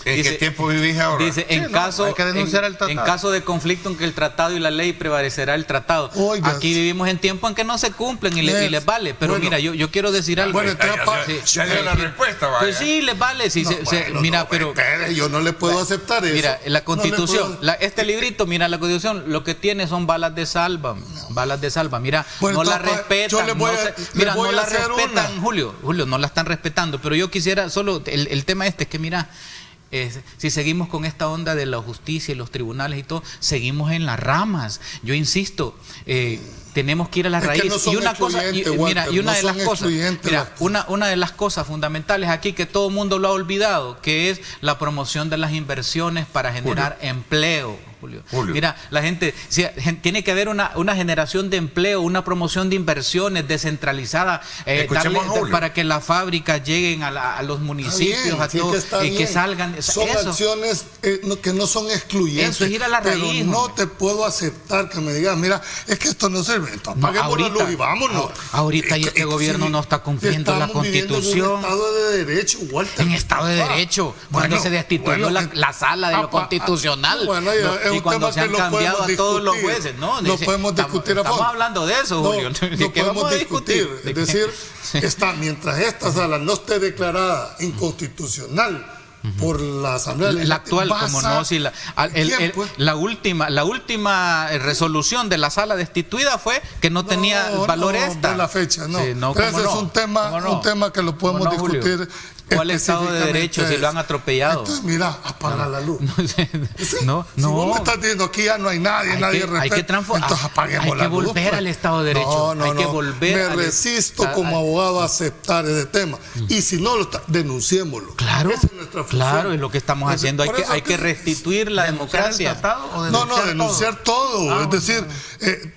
¿En qué tiempo vivís ahora? Dice, en caso de conflicto en que el tratado y la ley prevalecerá el tratado. Oiga, aquí vivimos en tiempo en que no se cumplen y les vale. Pero bueno, mira, yo quiero decir algo. Bueno, la respuesta, vaya. Pues sí, les vale. Sí, mira, pero yo no le puedo aceptar eso. Mira, la Constitución, este librito, mira, la Constitución lo que tiene son balas de salva. Balas de salva. Mira, bueno, no la respetan. No la respetan, Julio, no la están respetando. Pero yo quisiera solo, el tema es que mira, si seguimos con esta onda de la justicia y los tribunales y todo, seguimos en las ramas. Yo insisto, tenemos que ir a la raíz. Y una cosa, una de las cosas fundamentales aquí que todo el mundo lo ha olvidado, que es la promoción de las inversiones para generar empleo. Julio. Mira, la gente, tiene que haber una generación de empleo, una promoción de inversiones descentralizada, para que las fábricas lleguen a los municipios, a todos, que salgan. Son acciones que no son excluyentes. Eso es ir a la raíz. Pero no te puedo aceptar que me digas, mira, es que esto no sirve. Entonces, paguemos la luz y vámonos. Ahorita este gobierno no está cumpliendo la Constitución. En Estado de Derecho, Walter. En Estado de Derecho, cuando se destituyó la sala de lo constitucional. Y cuando se han cambiado a todos los jueces. No podemos discutir a fondo. Estamos hablando de eso, Julio. No podemos discutir. Es decir, mientras esta sala no esté declarada inconstitucional por la Asamblea Legislativa, la actual, como no, si la última resolución de la sala destituida fue que no tenía valor esta. De la fecha, no. Sí, pero ese es un tema que lo podemos discutir. ¿Cuál Estado de Derecho si lo han atropellado? Entonces, mira, apaga la luz. No. Si vos me estás diciendo aquí ya no hay nadie, Hay que transformar. Entonces apaguemos la luz. Hay que volver al Estado de Derecho. Hay que volver. Me resisto como abogado a aceptar ese tema. Y si no lo está, denunciémoslo. Claro. Esa es nuestra función. Claro, es lo que estamos haciendo. Hay que restituir la democracia. Denunciar todo. Es decir,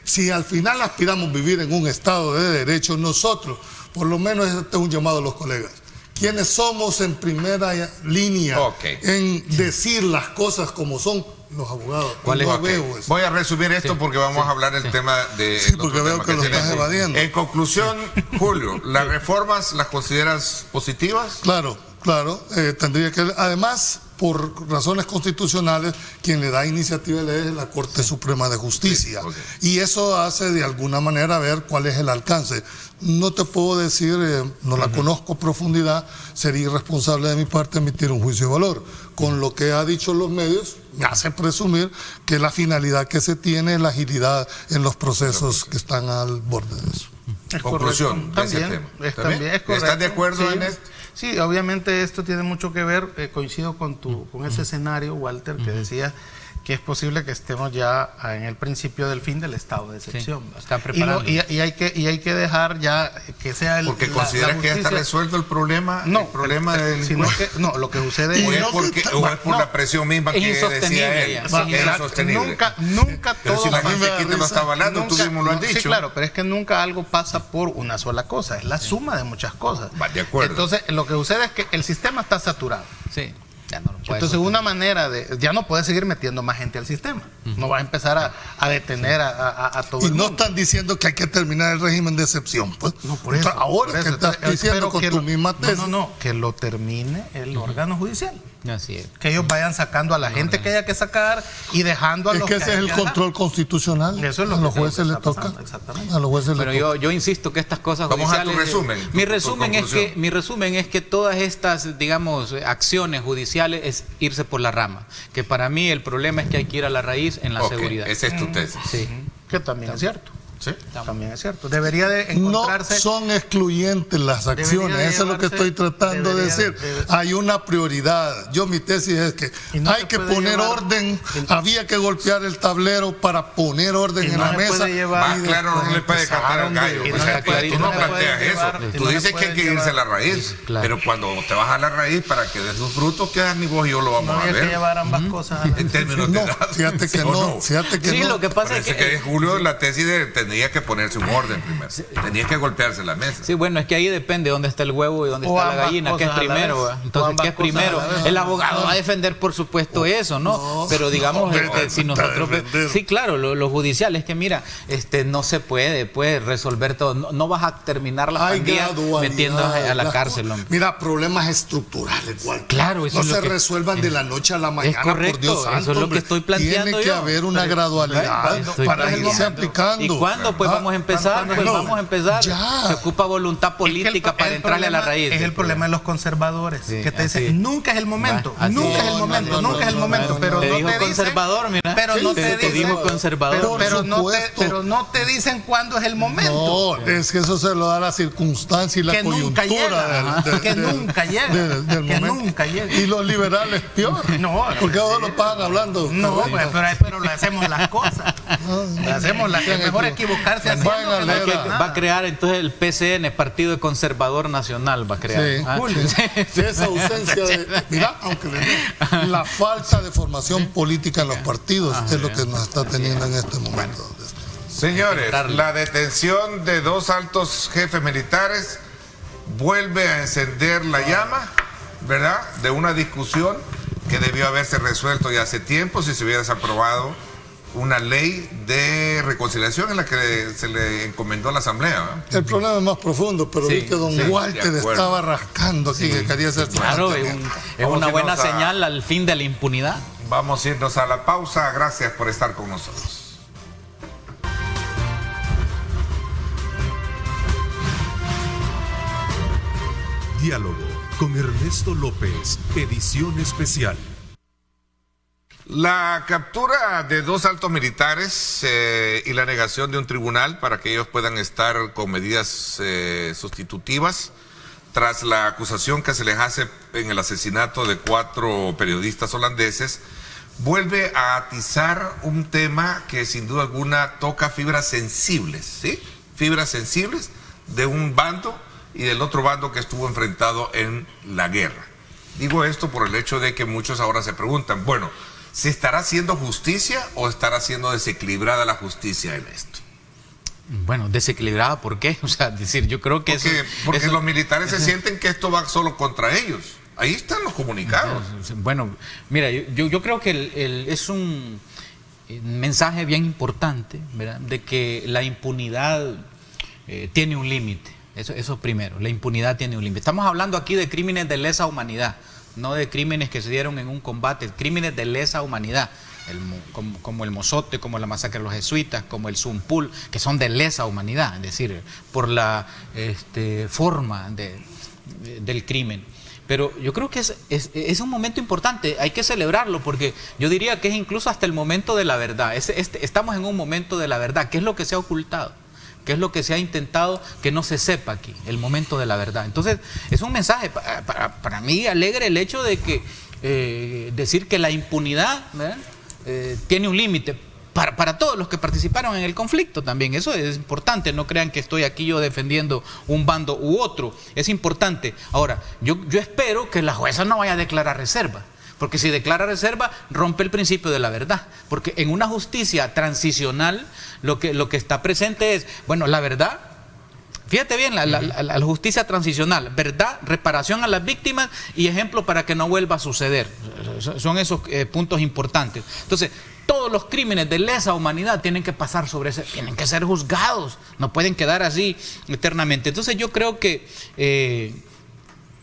si al final aspiramos a vivir en un Estado de Derecho, nosotros, por lo menos este es un llamado a los colegas. Quienes somos en primera línea en decir las cosas como son, los abogados. Voy a resumir esto porque vamos a hablar del tema de... Sí, porque veo que lo estás evadiendo. En conclusión, Julio, ¿las reformas las consideras positivas? Claro. Tendría que... Además, por razones constitucionales, quien le da iniciativa de ley es la Corte Suprema de Justicia. Y eso hace de alguna manera ver cuál es el alcance. No te puedo decir, no la conozco a profundidad, sería irresponsable de mi parte emitir un juicio de valor. Con lo que ha dicho los medios, me hace presumir que la finalidad que se tiene es la agilidad en los procesos que están al borde de eso. Conclusión de ese tema. ¿Estás de acuerdo en esto? Sí, obviamente esto tiene mucho que ver, coincido con ese escenario, Walter, que decía que es posible que estemos ya en el principio del fin del estado de excepción. Sí, están preparando. Y hay que dejar ya que sea el... Porque consideras que ya está resuelto el problema. No, el problema del... lo que sucede es por la presión misma que decía él. Es insostenible. Nunca pero todo... si la gente aquí te lo está avalando, tú mismo lo has dicho. Sí, claro, pero es que nunca algo pasa por una sola cosa, es la suma de muchas cosas. De acuerdo. Entonces, lo que sucede es que el sistema está saturado. Sí. Ya no lo puedes. Entonces, una manera ya no puedes seguir metiendo más gente al sistema. No vas a empezar a detener a todo el mundo. Y no están diciendo que hay que terminar el régimen de excepción. Pues. No, por eso. Ahora que estás diciendo con tu misma tesis. No, que lo termine el órgano judicial. Así es. Que ellos vayan sacando a la gente que haya que sacar y dejando a los que ese es el control constitucional. Eso es lo a los jueces les toca. Exactamente. A los jueces les toca. Yo insisto que estas cosas judiciales... Vamos a tu resumen. Mi resumen es que todas estas, digamos, acciones judiciales es irse por la rama. Que para mí el problema es que hay que ir a la raíz en la seguridad. Esa es tu tesis. Sí. Que también es cierto. ¿Sí? También es cierto. Debería de encontrarse... No son excluyentes las acciones, eso es lo que estoy tratando de decir. Hay una prioridad. Mi tesis es que hay que poner orden, había que golpear el tablero para poner orden en la mesa. Más claro no le puede cantar al gallo. Tú no planteas eso. Tú dices que hay que irse a la raíz, pero cuando te vas a la raíz para que des sus frutos, que ni vos y yo lo vamos a ver. Hay que llevar ambas cosas a la en términos de edad. Fíjate que no. Sí, lo que pasa es que Julio, la tesis tenía que ponerse un orden primero. Tenía que golpearse la mesa. Sí, bueno, es que ahí depende dónde está el huevo y dónde está la gallina, qué es primero. Entonces, ¿qué es primero? El abogado va a defender, por supuesto, eso, ¿no? Pero digamos, si nosotros... Sí, claro, lo judicial es que, mira, no se puede resolver todo. No vas a terminar la pandilla metiendo a la cárcel, hombre. Mira, problemas estructurales, igual. Claro, eso no se resuelvan de la noche a la mañana, por Dios santo. Eso es lo que estoy planteando. Tiene que haber una gradualidad para irse aplicando. ¿Y cuándo? Pues vamos a empezar. Vamos a empezar. Se ocupa voluntad política para entrarle a la raíz. Es el problema de los conservadores, que te dicen, nunca es el momento, nunca es el momento, pero te no dijo te conservador, mira. Pero no te dijo conservador. Pero no te dicen cuándo es el momento. No, es que eso se lo da la circunstancia y la coyuntura que nunca llega. Que nunca llega. Y los liberales peor. No, porque ahora lo pagan hablando. No, pero le hacemos las cosas. Hacemos es mejor equivocarse haciendo va a crear entonces el PCN, Partido Conservador Nacional, va a crear. Sí. Esa ausencia de... Mira, aunque la falta de formación política en los partidos es lo que nos está teniendo en este momento. Señores, la detención de 2 altos jefes militares vuelve a encender la llama, ¿verdad?, de una discusión que debió haberse resuelto ya hace tiempo si se hubiera aprobado una ley de reconciliación en la que se le encomendó a la Asamblea. El problema es más profundo, pero vi que don Walter estaba rascando aquí, que quería hacer... Claro, es una buena señal al fin de la impunidad. Vamos a irnos a la pausa. Gracias por estar con nosotros. Diálogo con Ernesto López, edición especial. La captura de 2 altos militares y la negación de un tribunal para que ellos puedan estar con medidas sustitutivas tras la acusación que se les hace en el asesinato de 4 periodistas holandeses, vuelve a atizar un tema que sin duda alguna toca fibras sensibles, ¿sí? Fibras sensibles de un bando y del otro bando que estuvo enfrentado en la guerra. Digo esto por el hecho de que muchos ahora se preguntan, bueno, ¿se estará haciendo justicia o estará siendo desequilibrada la justicia en esto? Bueno, desequilibrada, ¿por qué? O sea, decir, yo creo que porque los militares se sienten que esto va solo contra ellos. Ahí están los comunicados. Bueno, mira, yo creo que es un mensaje bien importante, ¿verdad?, de que la impunidad tiene un límite. Eso primero, la impunidad tiene un límite. Estamos hablando aquí de crímenes de lesa humanidad, no de crímenes que se dieron en un combate, crímenes de lesa humanidad, como el Mozote, como la masacre de los jesuitas, como el Zumpul, que son de lesa humanidad, es decir, por la forma del crimen. Pero yo creo que es un momento importante, hay que celebrarlo, porque yo diría que es incluso hasta el momento de la verdad. Estamos en un momento de la verdad. ¿Qué es lo que se ha ocultado? ¿Qué es lo que se ha intentado que no se sepa aquí? El momento de la verdad. Entonces, es un mensaje para mí alegre el hecho de que decir que la impunidad tiene un límite para todos los que participaron en el conflicto también. Eso es importante. No crean que estoy aquí yo defendiendo un bando u otro. Es importante. Ahora, yo espero que la jueza no vaya a declarar reserva. Porque si declara reserva, rompe el principio de la verdad. Porque en una justicia transicional, lo que está presente es, bueno, la verdad, fíjate bien, la justicia transicional, verdad, reparación a las víctimas y ejemplo para que no vuelva a suceder. Son esos puntos importantes. Entonces, todos los crímenes de lesa humanidad tienen que pasar tienen que ser juzgados, no pueden quedar así eternamente. Entonces, yo creo que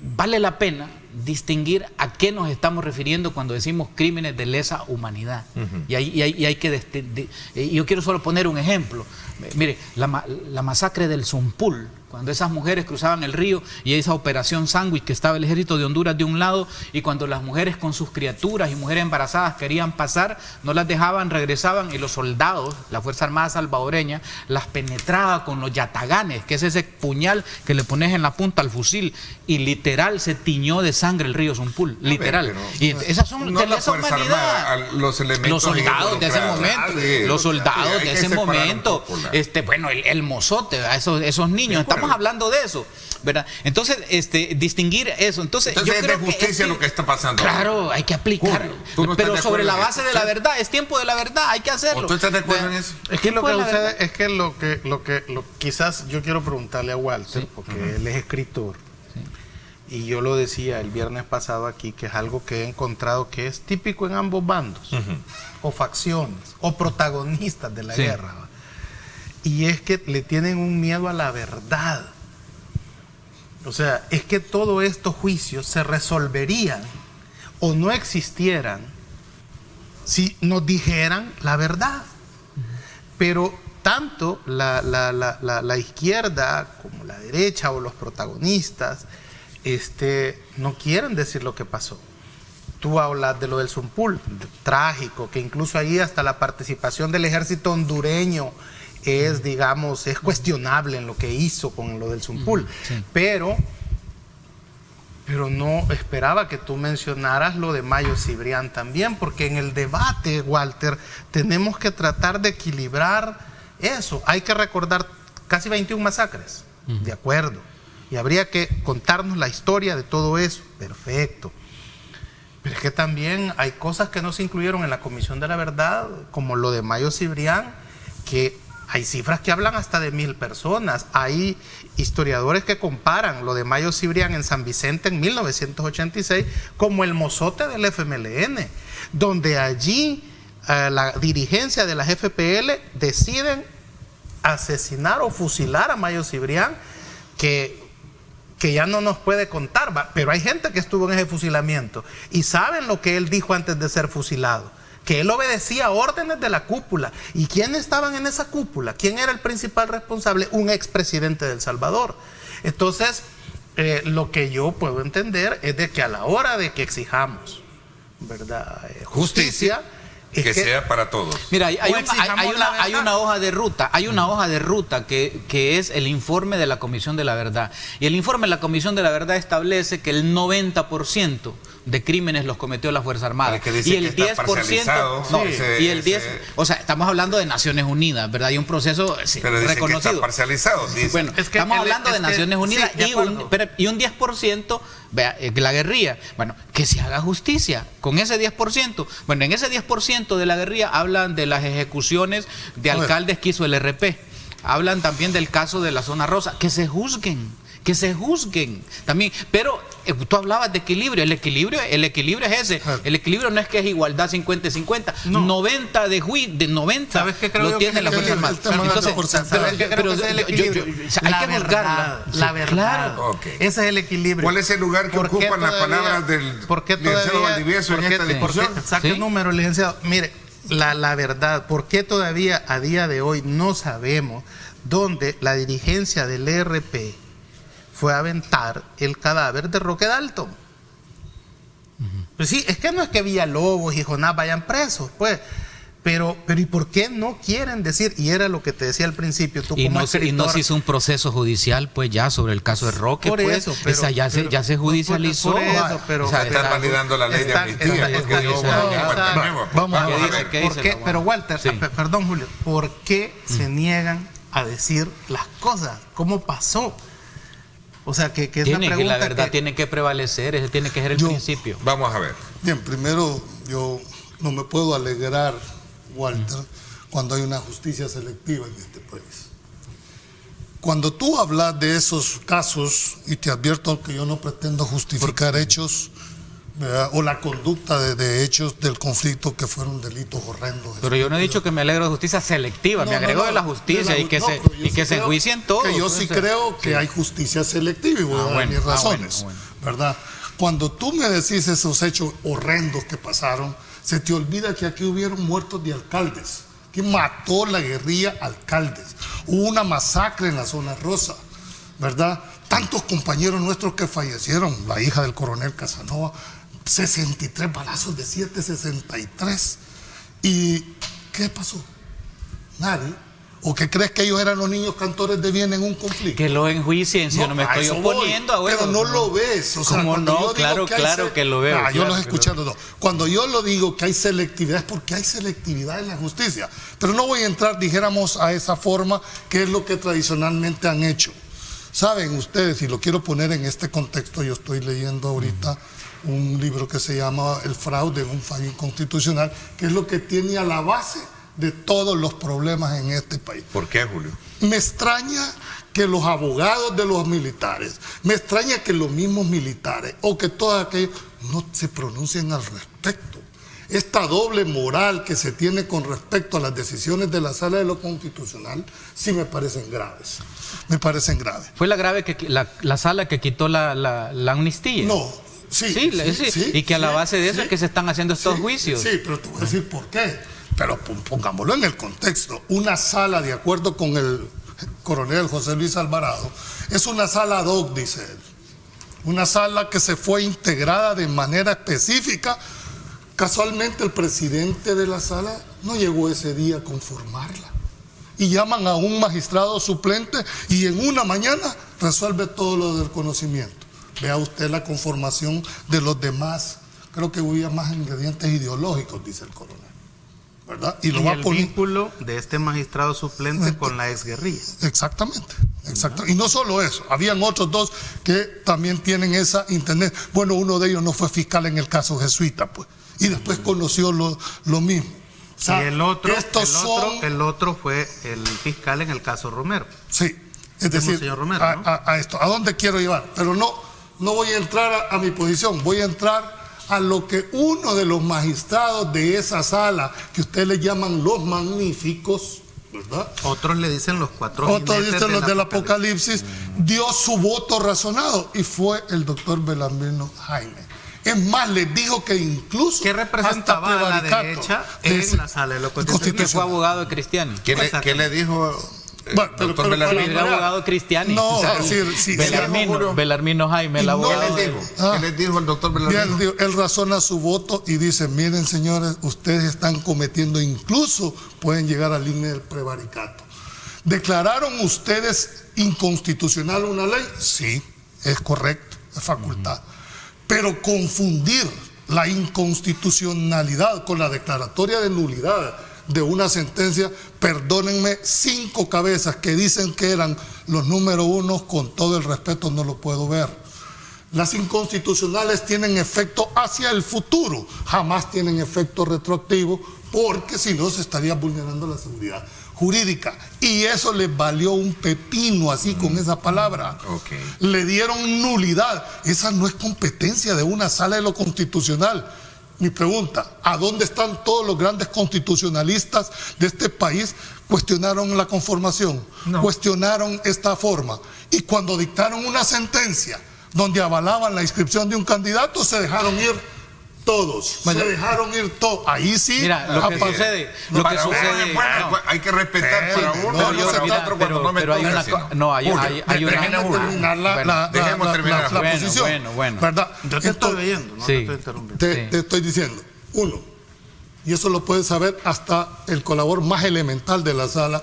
vale la pena distinguir a qué nos estamos refiriendo cuando decimos crímenes de lesa humanidad. Y hay que... yo quiero solo poner un ejemplo. Mire, la masacre del Zumpul, cuando esas mujeres cruzaban el río y esa operación sándwich que estaba el ejército de Honduras de un lado y cuando las mujeres con sus criaturas y mujeres embarazadas querían pasar, no las dejaban, regresaban y los soldados, la Fuerza Armada salvadoreña, las penetraba con los yataganes, que es ese puñal que le pones en la punta al fusil y literal se tiñó de sangre el río Zumpul, literal. Y esas son de lesa humanidad. Los soldados de ese momento, los soldados de ese momento, bueno, el Mozote, esos niños, estamos hablando de eso, ¿verdad? Entonces, distinguir eso. Entonces yo es creo de justicia lo que está pasando. Claro, hay que aplicarlo. Pero sobre la base de la verdad, es tiempo de la verdad, hay que hacerlo. ¿Tú estás de acuerdo en eso? Es que lo que sucede es que quizás yo quiero preguntarle a Walter, porque él es escritor. Y yo lo decía el viernes pasado aquí, que es algo que he encontrado que es típico en ambos bandos, o facciones, o protagonistas de la guerra. Y es que le tienen un miedo a la verdad. O sea, es que todos estos juicios se resolverían o no existieran si nos dijeran la verdad. Pero tanto la izquierda como la derecha o los protagonistas no quieren decir lo que pasó. Tú hablas de lo del Zumpul, trágico, que incluso ahí hasta la participación del ejército hondureño es cuestionable en lo que hizo con lo del Zumpul. Pero Pero no esperaba que tú mencionaras lo de Mayo Cibrián también, porque en el debate, Walter, tenemos que tratar de equilibrar eso. Hay que recordar casi 21 masacres, de acuerdo, y habría que contarnos la historia de todo eso, perfecto. Pero es que también hay cosas que no se incluyeron en la Comisión de la Verdad, como lo de Mayo Cibrián, que hay cifras que hablan hasta de 1000 personas. Hay historiadores que comparan lo de Mayo Cibrián en San Vicente en 1986 como el mozote del FMLN, donde allí la dirigencia de las FPL deciden asesinar o fusilar a Mayo Cibrián, que ya no nos puede contar, pero hay gente que estuvo en ese fusilamiento y saben lo que él dijo antes de ser fusilado, que él obedecía órdenes de la cúpula. ¿Y quiénes estaban en esa cúpula? ¿Quién era el principal responsable? Un expresidente de El Salvador. Entonces, lo que yo puedo entender es de que a la hora de que exijamos, ¿verdad?, justicia, que sea para todos. Mira, hay una hoja de ruta, que es el informe de la Comisión de la Verdad. Y el informe de la Comisión de la Verdad establece que el 90% de crímenes los cometió la Fuerza Armada. Y el 10%, o sea, estamos hablando de Naciones Unidas, ¿verdad? Hay un proceso reconocido. Que está parcializado. Bueno, estamos hablando de Naciones Unidas, y un 10%, vea, la guerrilla. Bueno, que se haga justicia con ese 10%. Bueno, en ese 10% de la guerrilla hablan de las ejecuciones de alcaldes que hizo el RP. Hablan también del caso de la Zona Rosa. Que se juzguen también. Pero tú hablabas de equilibrio. El equilibrio es ese. El equilibrio no es que es igualdad 50-50. No. 90 de 90 ¿sabes qué creo lo tiene la Fuerza Armada. Entonces, hay que juzgarla. La verdad. Claro. Okay. Ese es el equilibrio. ¿Cuál es el lugar que ocupan las palabras del licenciado Valdivieso en esta discusión? Saque el número, licenciado. Mire, la verdad, ¿por qué todavía a día de hoy no sabemos dónde la dirigencia del ERP fue a aventar el cadáver de Roque Dalton? Pues sí, es que no es que Villalobos y Jonás vayan presos, pues, pero ¿y por qué no quieren decir? Y era lo que te decía al princiio, tú como escritor, y no se hizo un proceso judicial, pues, ya sobre el caso de Roque, por pues, eso, pero, ya se judicializó. Por eso, pero, o sea, están validando la ley de amnistía. Vamos a ver. Pero Walter, perdón, Julio, ¿por qué se niegan a decir las cosas? ¿Cómo pasó? O sea, que es la verdad tiene que prevalecer, ese tiene que ser el principio. Vamos a ver. Bien, primero, yo no me puedo alegrar, Walter, cuando hay una justicia selectiva en este país. Cuando tú hablas de esos casos, y te advierto que yo no pretendo justificar hechos, ¿verdad?, o la conducta de hechos del conflicto que fueron delitos horrendos. Pero yo no he dicho que me alegro de justicia selectiva, me agrego de la justicia y que se enjuicien todos. Que yo sí creo que hay justicia selectiva y voy a dar mis razones, ¿verdad? Cuando tú me decís esos hechos horrendos que pasaron, se te olvida que aquí hubieron muertos de alcaldes, que mató la guerrilla alcaldes. Hubo una masacre en la Zona Rosa, ¿verdad? Tantos compañeros nuestros que fallecieron, la hija del coronel Casanova, 63 balazos de 7.63. ¿Y qué pasó? Nadie. ¿O qué crees que ellos eran los niños cantores de bien en un conflicto? Que lo enjuicien, si yo no me estoy oponiendo a pero no lo ves. O sea, ¿cómo no? Claro que lo veo. Yo los he escuchado. Cuando yo lo digo que hay selectividad es porque hay selectividad en la justicia. Pero no voy a entrar, dijéramos, a esa forma que es lo que tradicionalmente han hecho. Saben ustedes, y lo quiero poner en este contexto, yo estoy leyendo ahorita un libro que se llama El fraude en un fallo inconstitucional, que es lo que tiene a la base de todos los problemas en este país. ¿Por qué, Julio? Me extraña que los abogados de los militares, me extraña que los mismos militares o que todos aquellos no se pronuncien al respecto. Esta doble moral que se tiene con respecto a las decisiones de la Sala de lo Constitucional sí me parecen graves. Me parecen graves. ¿Fue la sala que quitó la amnistía? No. Sí, y que a la base de eso es que se están haciendo estos juicios. Sí, pero te voy a decir por qué. Pero pongámoslo en el contexto. Una sala, de acuerdo con el coronel José Luis Alvarado, es una sala ad hoc, dice él. Una sala que se fue integrada de manera específica. Casualmente el presidente de la sala no llegó ese día a conformarla. Y llaman a un magistrado suplente y en una mañana resuelve todo lo del conocimiento. Vea usted la conformación de los demás. Creo que hubo más ingredientes ideológicos, dice el coronel, ¿verdad? Y el vínculo de este magistrado suplente con la exguerrilla. Exactamente. Y no solo eso, habían otros dos que también tienen esa internet. Bueno, uno de ellos no fue fiscal en el caso jesuita, pues, y después conoció lo mismo. O sea, y el otro fue el fiscal en el caso Romero. Sí, es decir, Romero, ¿no? a esto, ¿a dónde quiero llevar? Pero no voy a entrar a mi posición, voy a entrar a lo que uno de los magistrados de esa sala, que ustedes le llaman los magníficos, ¿verdad? Otros le dicen los cuatro. Otros dicen los del Apocalipsis, dio su voto razonado, y fue el doctor Belarmino Jaime. Es más, les dijo que incluso ¿qué representaba a la derecha en la sala de lo constitucional? Que fue abogado de Cristiani. ¿Qué le dijo? Bueno, doctor el abogado Cristiani. No, es decir, Belarmino Jaime, el abogado. ¿Qué les dijo el doctor Belarmino? Él razona su voto y dice: miren, señores, ustedes están cometiendo, incluso pueden llegar al límite del prevaricato. ¿Declararon ustedes inconstitucional una ley? Sí, es correcto, es facultad. Pero confundir la inconstitucionalidad con la declaratoria de nulidad de una sentencia, perdónenme, 5 cabezas que dicen que eran los número 1, con todo el respeto no lo puedo ver. Las inconstitucionales tienen efecto hacia el futuro, jamás tienen efecto retroactivo, porque si no se estaría vulnerando la seguridad jurídica, y eso les valió un pepino, así con esa palabra. Le dieron nulidad. Esa no es competencia de una sala de lo constitucional. Mi pregunta: ¿a dónde están todos los grandes constitucionalistas de este país? Cuestionaron la conformación, cuestionaron esta forma, y cuando dictaron una sentencia donde avalaban la inscripción de un candidato, se dejaron ir todos. Ahí sí. Mira, lo que sucede. Hay que respetar para uno, para otro, cuando no me dejemos terminar la posición. Bueno. ¿Verdad? Yo te estoy leyendo, no te estoy interrumpiendo. Te estoy diciendo, uno, y eso lo puede saber hasta el colaborador más elemental de la sala,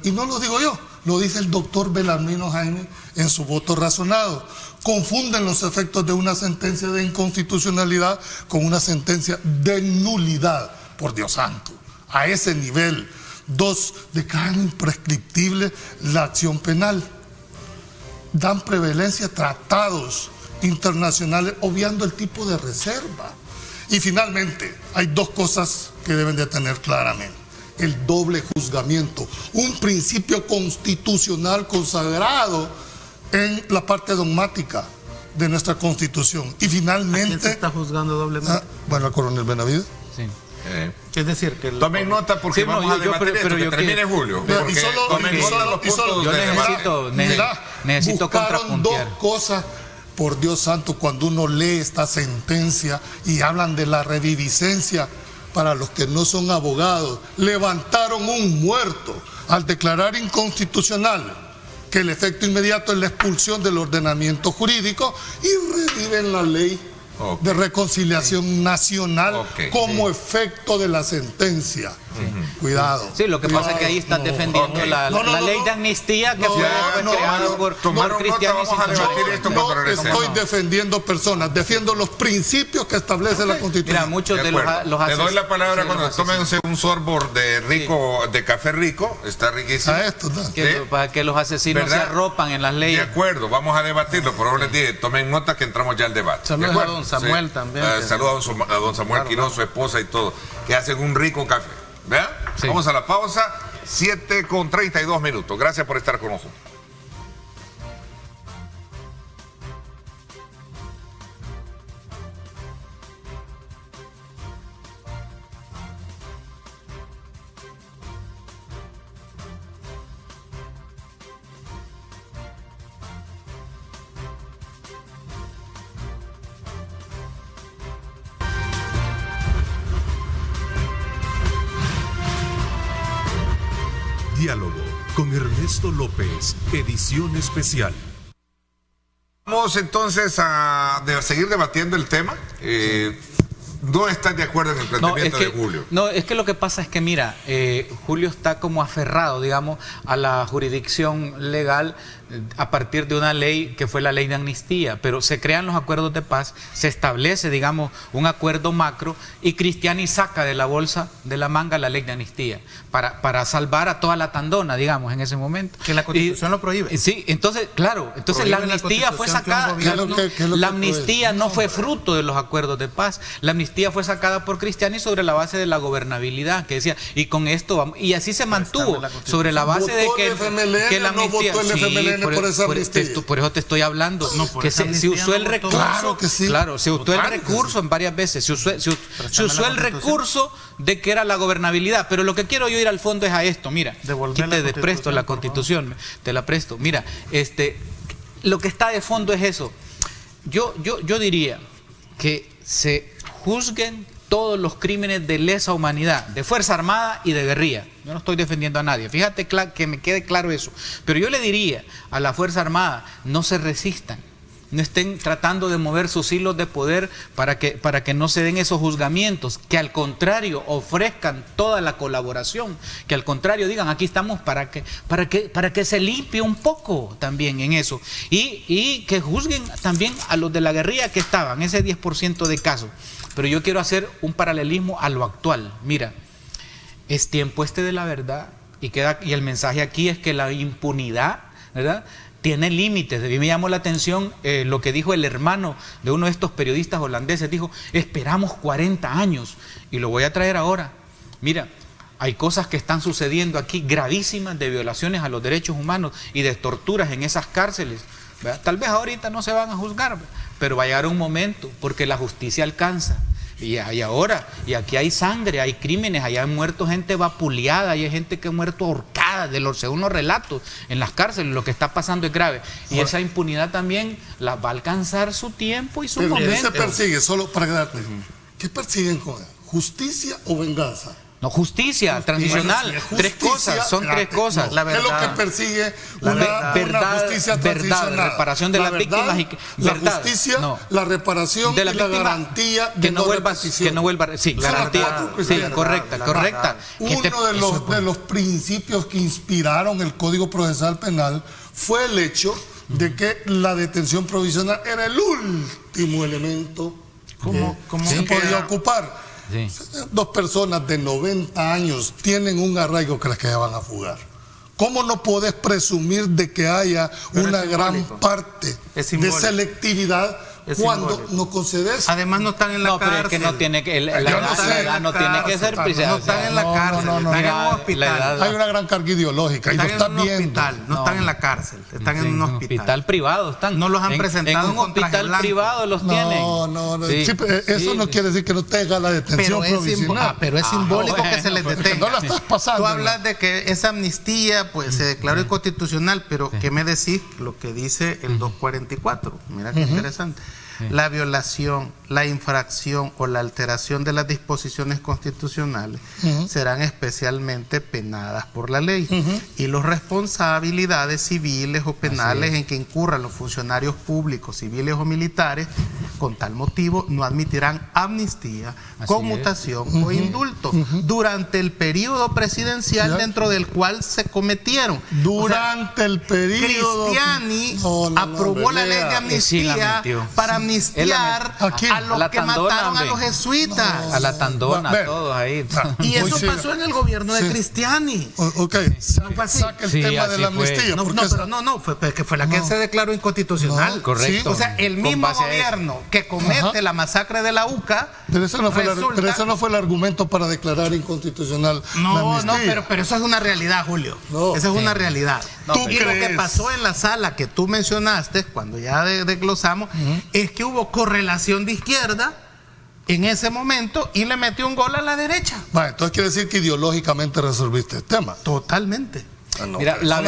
y no lo digo yo, lo dice el doctor Belarmino Jaime en su voto razonado. Confunden los efectos de una sentencia de inconstitucionalidad con una sentencia de nulidad. Por Dios santo, a ese nivel. 2, declaran imprescriptible la acción penal. Dan prevalencia a tratados internacionales, obviando el tipo de reserva. Y finalmente, hay 2 cosas que deben de tener claramente: el doble juzgamiento, un principio constitucional consagrado en la parte dogmática de nuestra Constitución. Y finalmente... ¿A quién se está juzgando doblemente? Bueno, al coronel Benavides. Sí. Es decir, que tomen nota, porque vamos a debatir esto, que termine Julio. Necesito buscaron 2 cosas. Por Dios santo, cuando uno lee esta sentencia y hablan de la reviviscencia, para los que no son abogados, levantaron un muerto al declarar inconstitucional que el efecto inmediato es la expulsión del ordenamiento jurídico, y reviven la ley de reconciliación nacional como efecto de la sentencia. Cuidado. Sí, lo que pasa es que ahí estás defendiendo la ley de amnistía que fue creada por Cristiani. No estoy defendiendo personas, defiendo los principios que establece la Constitución. Mira, muchos de los Te doy la palabra cuando tómense un sorbo de café rico, está riquísimo. Para que los asesinos se arropan en las leyes. De acuerdo, vamos a debatirlo, por favor les dije, tomen nota que entramos ya al debate. Saludos a don Samuel también. Saludos a don Samuel Quirón, su esposa y todo, que hacen un rico café. ¿Vean? Sí. Vamos a la pausa, 7:32. Gracias por estar con nosotros. Diálogo con Ernesto López, edición especial. Vamos entonces a seguir debatiendo el tema. no estás de acuerdo en el planteamiento de Julio. No, es que lo que pasa es que, mira, Julio está como aferrado, digamos, a la jurisdicción legal a partir de una ley que fue la ley de amnistía, pero se crean los acuerdos de paz, se establece, digamos, un acuerdo macro y Cristiani saca de la bolsa, de la manga, la ley de amnistía para salvar a toda la tandona, digamos, en ese momento. Que la Constitución lo prohíbe. Sí, entonces, claro, entonces la amnistía fue sacada. La amnistía no fue fruto de los acuerdos de paz. La amnistía fue sacada por Cristiani sobre la base de la gobernabilidad, que decía, y con esto vamos, y así se mantuvo, sobre la base de que la amnistía. Por eso te estoy hablando. Que se usó el recurso. Claro, se usó el recurso en varias veces. Se usó el recurso de que era la gobernabilidad. Pero lo que quiero yo ir al fondo es a esto. Mira, aquí te presto la Constitución, te la presto. Mira, lo que está de fondo es eso. Yo diría que se juzguen todos los crímenes de lesa humanidad, de Fuerza Armada y de guerrilla. Yo no estoy defendiendo a nadie, fíjate que me quede claro eso. Pero yo le diría a la Fuerza Armada, no se resistan, no estén tratando de mover sus hilos de poder para que no se den esos juzgamientos, que al contrario ofrezcan toda la colaboración, que al contrario digan, aquí estamos para que se limpie un poco también en eso, y que juzguen también a los de la guerrilla que estaban, ese 10% de casos. Pero yo quiero hacer un paralelismo a lo actual. Mira, es tiempo de la verdad, y el mensaje aquí es que la impunidad, ¿verdad?, tiene límites. A mí me llamó la atención lo que dijo el hermano de uno de estos periodistas holandeses. Dijo, esperamos 40 años y lo voy a traer ahora. Mira, hay cosas que están sucediendo aquí gravísimas de violaciones a los derechos humanos y de torturas en esas cárceles, ¿verdad? Tal vez ahorita no se van a juzgar, ¿verdad?, pero va a llegar un momento porque la justicia alcanza. Y ahora, y aquí hay sangre, hay crímenes, allá han muerto gente vapuleada, hay gente que ha muerto ahorcada, según los relatos, en las cárceles. Lo que está pasando es grave. Y esa impunidad también la va a alcanzar su tiempo y su momento. ¿Qué se persigue? Solo para quedarte. ¿Qué persiguen con él? ¿Justicia o venganza? No, justicia transicional. Bueno, tres cosas, son tres cosas. No, la verdad, ¿qué es lo que persigue una justicia transicional? Verdad, reparación de las víctimas y la justicia, la reparación de la y la garantía que no vuelva, sí, garantía, sí, correcta. Uno de los principios que inspiraron el Código Procesal Penal fue el hecho de que la detención provisional era el último elemento que se podía ocupar. Sí. Dos personas de 90 años tienen un arraigo que las que van a fugar. ¿Cómo no podés presumir de que haya una gran parte de selectividad cuando no concedes? Además no están en la cárcel. Pero es que no tiene que, la edad no tiene que ser prisión. No están en la cárcel, están en un hospital. Hay una gran carga ideológica y lo están viendo. No están en la cárcel, están en un hospital privado. Están. No los han presentado en un hospital privado, los tienen. No. Sí, eso no quiere decir que no tenga la detención provisional. Pero es simbólico que se les detenga. No la estás pasando. Tú hablas de que esa amnistía pues se declaró inconstitucional, pero ¿qué me decís? Lo que dice el 244. Mira qué interesante. La violación, la infracción o la alteración de las disposiciones constitucionales serán especialmente penadas por la ley, y las responsabilidades civiles o penales en que incurran los funcionarios públicos, civiles o militares, con tal motivo no admitirán amnistía, conmutación o indulto durante el periodo presidencial dentro del cual se cometieron. Durante el periodo. Cristiani aprobó la ley de amnistía para amnistiar a los que mataron a los jesuitas. A la tandona, todos ahí. Y eso pasó en el gobierno de Cristiani. Saca el tema de la amnistía. Fue la que se declaró inconstitucional. Correcto. O sea, el mismo gobierno que comete la masacre de la UCA. Pero eso no fue el argumento para declarar inconstitucional. No, pero eso es una realidad, Julio. Eso es una realidad. Y lo que pasó en la sala que tú mencionaste, cuando ya desglosamos, es que hubo correlación de izquierda en ese momento y le metió un gol a la derecha. Bueno, entonces quiere decir que ideológicamente resolviste el tema. Totalmente. Mira, la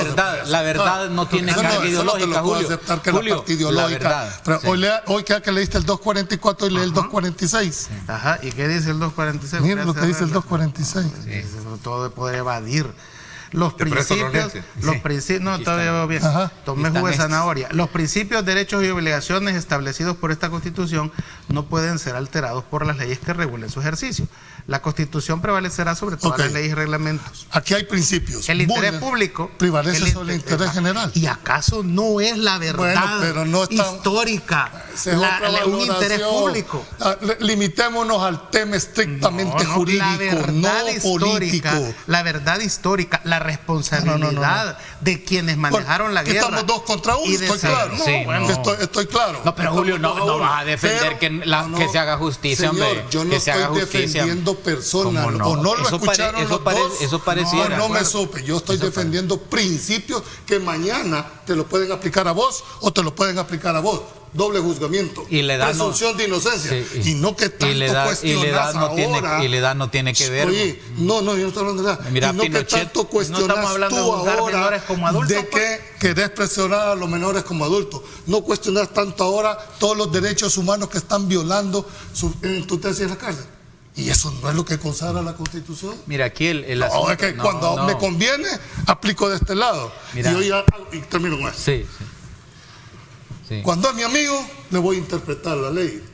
verdad no tiene carga ideológica, no Julio. Aceptar que la parte ideológica. Pero hoy que leíste el 244 y lee el 246. Ajá, ¿y qué dice el 246? Mira lo que dice el 246. Todo de poder evadir Los principios, no, todavía veo bien. Tomé jugo de zanahoria. Los principios, derechos y obligaciones establecidos por esta Constitución no pueden ser alterados por las leyes que regulen su ejercicio. La Constitución prevalecerá sobre todas las leyes y reglamentos. Aquí hay principios. El interés público prevalece sobre el interés general. ¿Y acaso no es la verdad pero no está, histórica un interés público? Limitémonos al tema estrictamente jurídico, no político. La verdad histórica, la responsabilidad de quienes manejaron la guerra. Estamos 2 contra 1, estoy claro. Estoy claro. No, pero Julio, no vas a defender que se haga justicia, señor, hombre. Yo no estoy defendiendo personas, o no lo escucharon los dos. Eso pareciera. No me supe. Yo estoy defendiendo principios que mañana te lo pueden aplicar a vos o te lo pueden aplicar a vos. Doble juzgamiento, presunción de inocencia, y no que tanto cuestionas ahora. Y la edad no tiene que ver. Oye, no, yo no estoy hablando de edad. Mira, y no Pinochet, que tanto cuestionas tú ahora de que querés presionar a los menores como adultos. No cuestionas tanto ahora todos los derechos humanos que están violando en tu tesis en la cárcel. Y eso no es lo que consagra la Constitución. Mira, aquí el asunto, es que cuando me conviene, aplico de este lado. Mira. Y termino con eso. Sí. Cuando es mi amigo, le voy a interpretar la ley.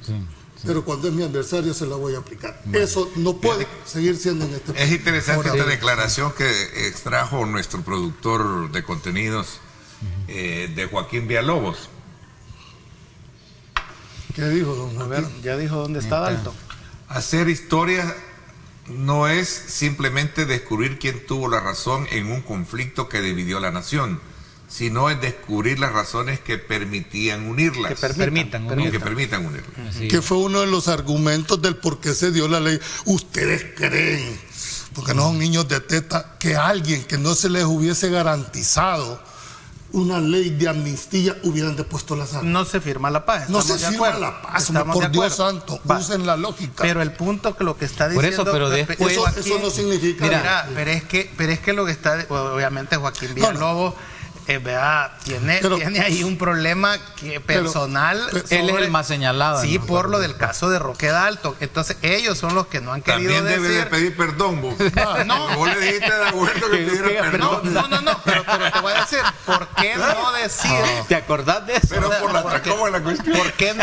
Pero cuando es mi adversario, se la voy a aplicar. Eso no puede seguir siendo en este país. Es interesante esta declaración que extrajo nuestro productor de contenidos de Joaquín Villalobos. ¿Qué dijo, don Joaquín? A ver, ya dijo dónde está Dalton. Hacer historia no es simplemente descubrir quién tuvo la razón en un conflicto que dividió la nación, sino es descubrir las razones que permitían unirlas. Que permitan unirlas. Que fue uno de los argumentos del por qué se dio la ley. Ustedes creen, porque no son niños de teta, que alguien que no se les hubiese garantizado una ley de amnistía hubieran depuesto la sala. No se firma la paz. No se firma la paz, por Dios santo, usen la lógica. Pero el punto que lo que está diciendo... Por eso, pero después... Eso no significa... Mira, pero es que lo que está... Obviamente Joaquín Villalobos... tiene ahí un problema personal. Él es el más señalado. Sí, por lo del caso de Roque Dalton. Entonces, ellos son los que no han querido decir. También debe de pedir perdón, vos. No. Vos le dijiste de acuerdo que pidiera perdón. No, pero te voy a decir, ¿por qué no decir? ¿Te acordás de eso? Pero ¿cómo es la cuestión? ¿Por qué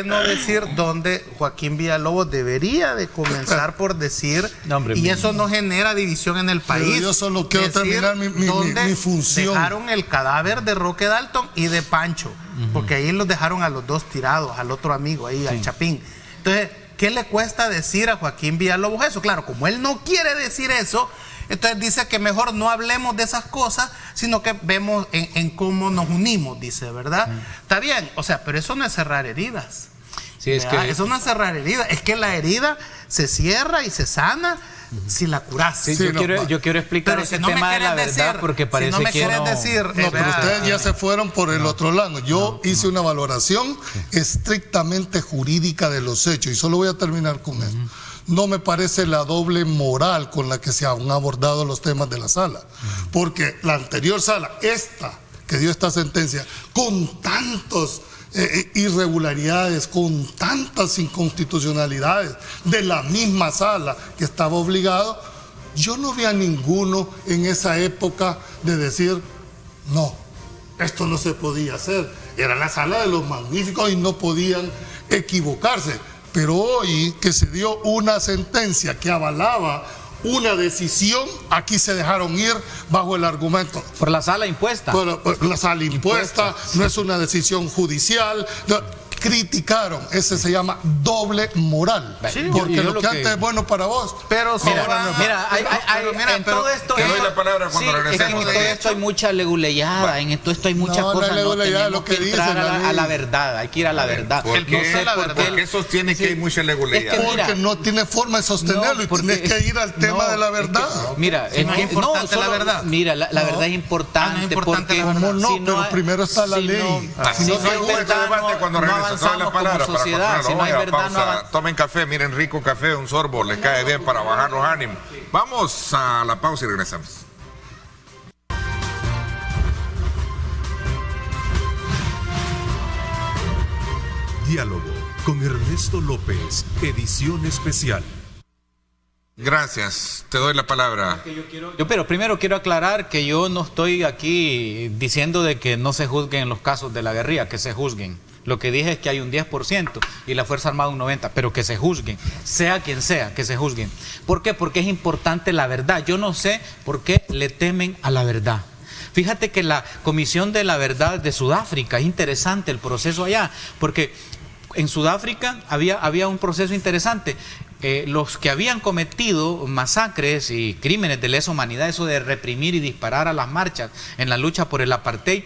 no decir dónde Joaquín Villalobos debería de comenzar por decir? Y eso no genera división en el país. Pero yo solo quiero terminar mi función. Dejaron el cadáver de Roque Dalton y de Pancho, porque ahí los dejaron a los dos tirados, al otro amigo ahí, al Chapín. Entonces, ¿qué le cuesta decir a Joaquín Villalobos eso? Claro, como él no quiere decir eso, entonces dice que mejor no hablemos de esas cosas, sino que vemos en cómo nos unimos, dice, ¿verdad? Está bien, o sea, pero eso no es cerrar heridas. Sí, es que... Eso no es cerrar heridas, es que la herida se cierra y se sana si la curas. Sí, yo quiero explicar ese tema de la verdad, porque parece que no... pero ustedes ya se fueron por el otro lado. Yo hice una valoración estrictamente jurídica de los hechos y solo voy a terminar con esto. No me parece la doble moral con la que se han abordado los temas de la sala, porque la anterior sala, esta que dio esta sentencia, con tantos irregularidades, con tantas inconstitucionalidades de la misma sala que estaba obligado, yo no vi a ninguno en esa época de decir no, esto no se podía hacer. Era la sala de los magníficos y no podían equivocarse. Pero hoy que se dio una sentencia que avalaba una decisión, aquí se dejaron ir bajo el argumento. Por la sala impuesta. Por la sala impuesta, no es una decisión judicial. Criticaron, ese se llama doble moral, porque lo que antes es bueno para vos. Pero en todo esto te doy la palabra cuando regresemos. En todo esto hay mucha leguleyada, en todo esto hay muchas cosas. Tenemos que entrar a la verdad, hay que ir a la verdad. ¿Por qué sostiene que hay mucha leguleyada? Porque no tiene forma de sostenerlo y tienes que ir al tema de la verdad. Mira, es importante la verdad. Mira, la verdad es importante porque pero primero está la ley. Si no hay verdad, cuando regresemos la palabra como sociedad, si no hay verdad, no... Tomen café, miren, rico café, un sorbo, les cae bien para bajar los ánimos. Vamos a la pausa y regresamos. Diálogo con Ernesto López, edición especial. Gracias, te doy la palabra. Pero primero quiero aclarar que yo no estoy aquí diciendo de que no se juzguen los casos de la guerrilla, que se juzguen. Lo que dije es que hay un 10% y la Fuerza Armada un 90%, pero que se juzguen, sea quien sea, que se juzguen. ¿Por qué? Porque es importante la verdad. Yo no sé por qué le temen a la verdad. Fíjate que la Comisión de la Verdad de Sudáfrica, es interesante el proceso allá, porque en Sudáfrica había un proceso interesante. Los que habían cometido masacres y crímenes de lesa humanidad, eso de reprimir y disparar a las marchas en la lucha por el apartheid,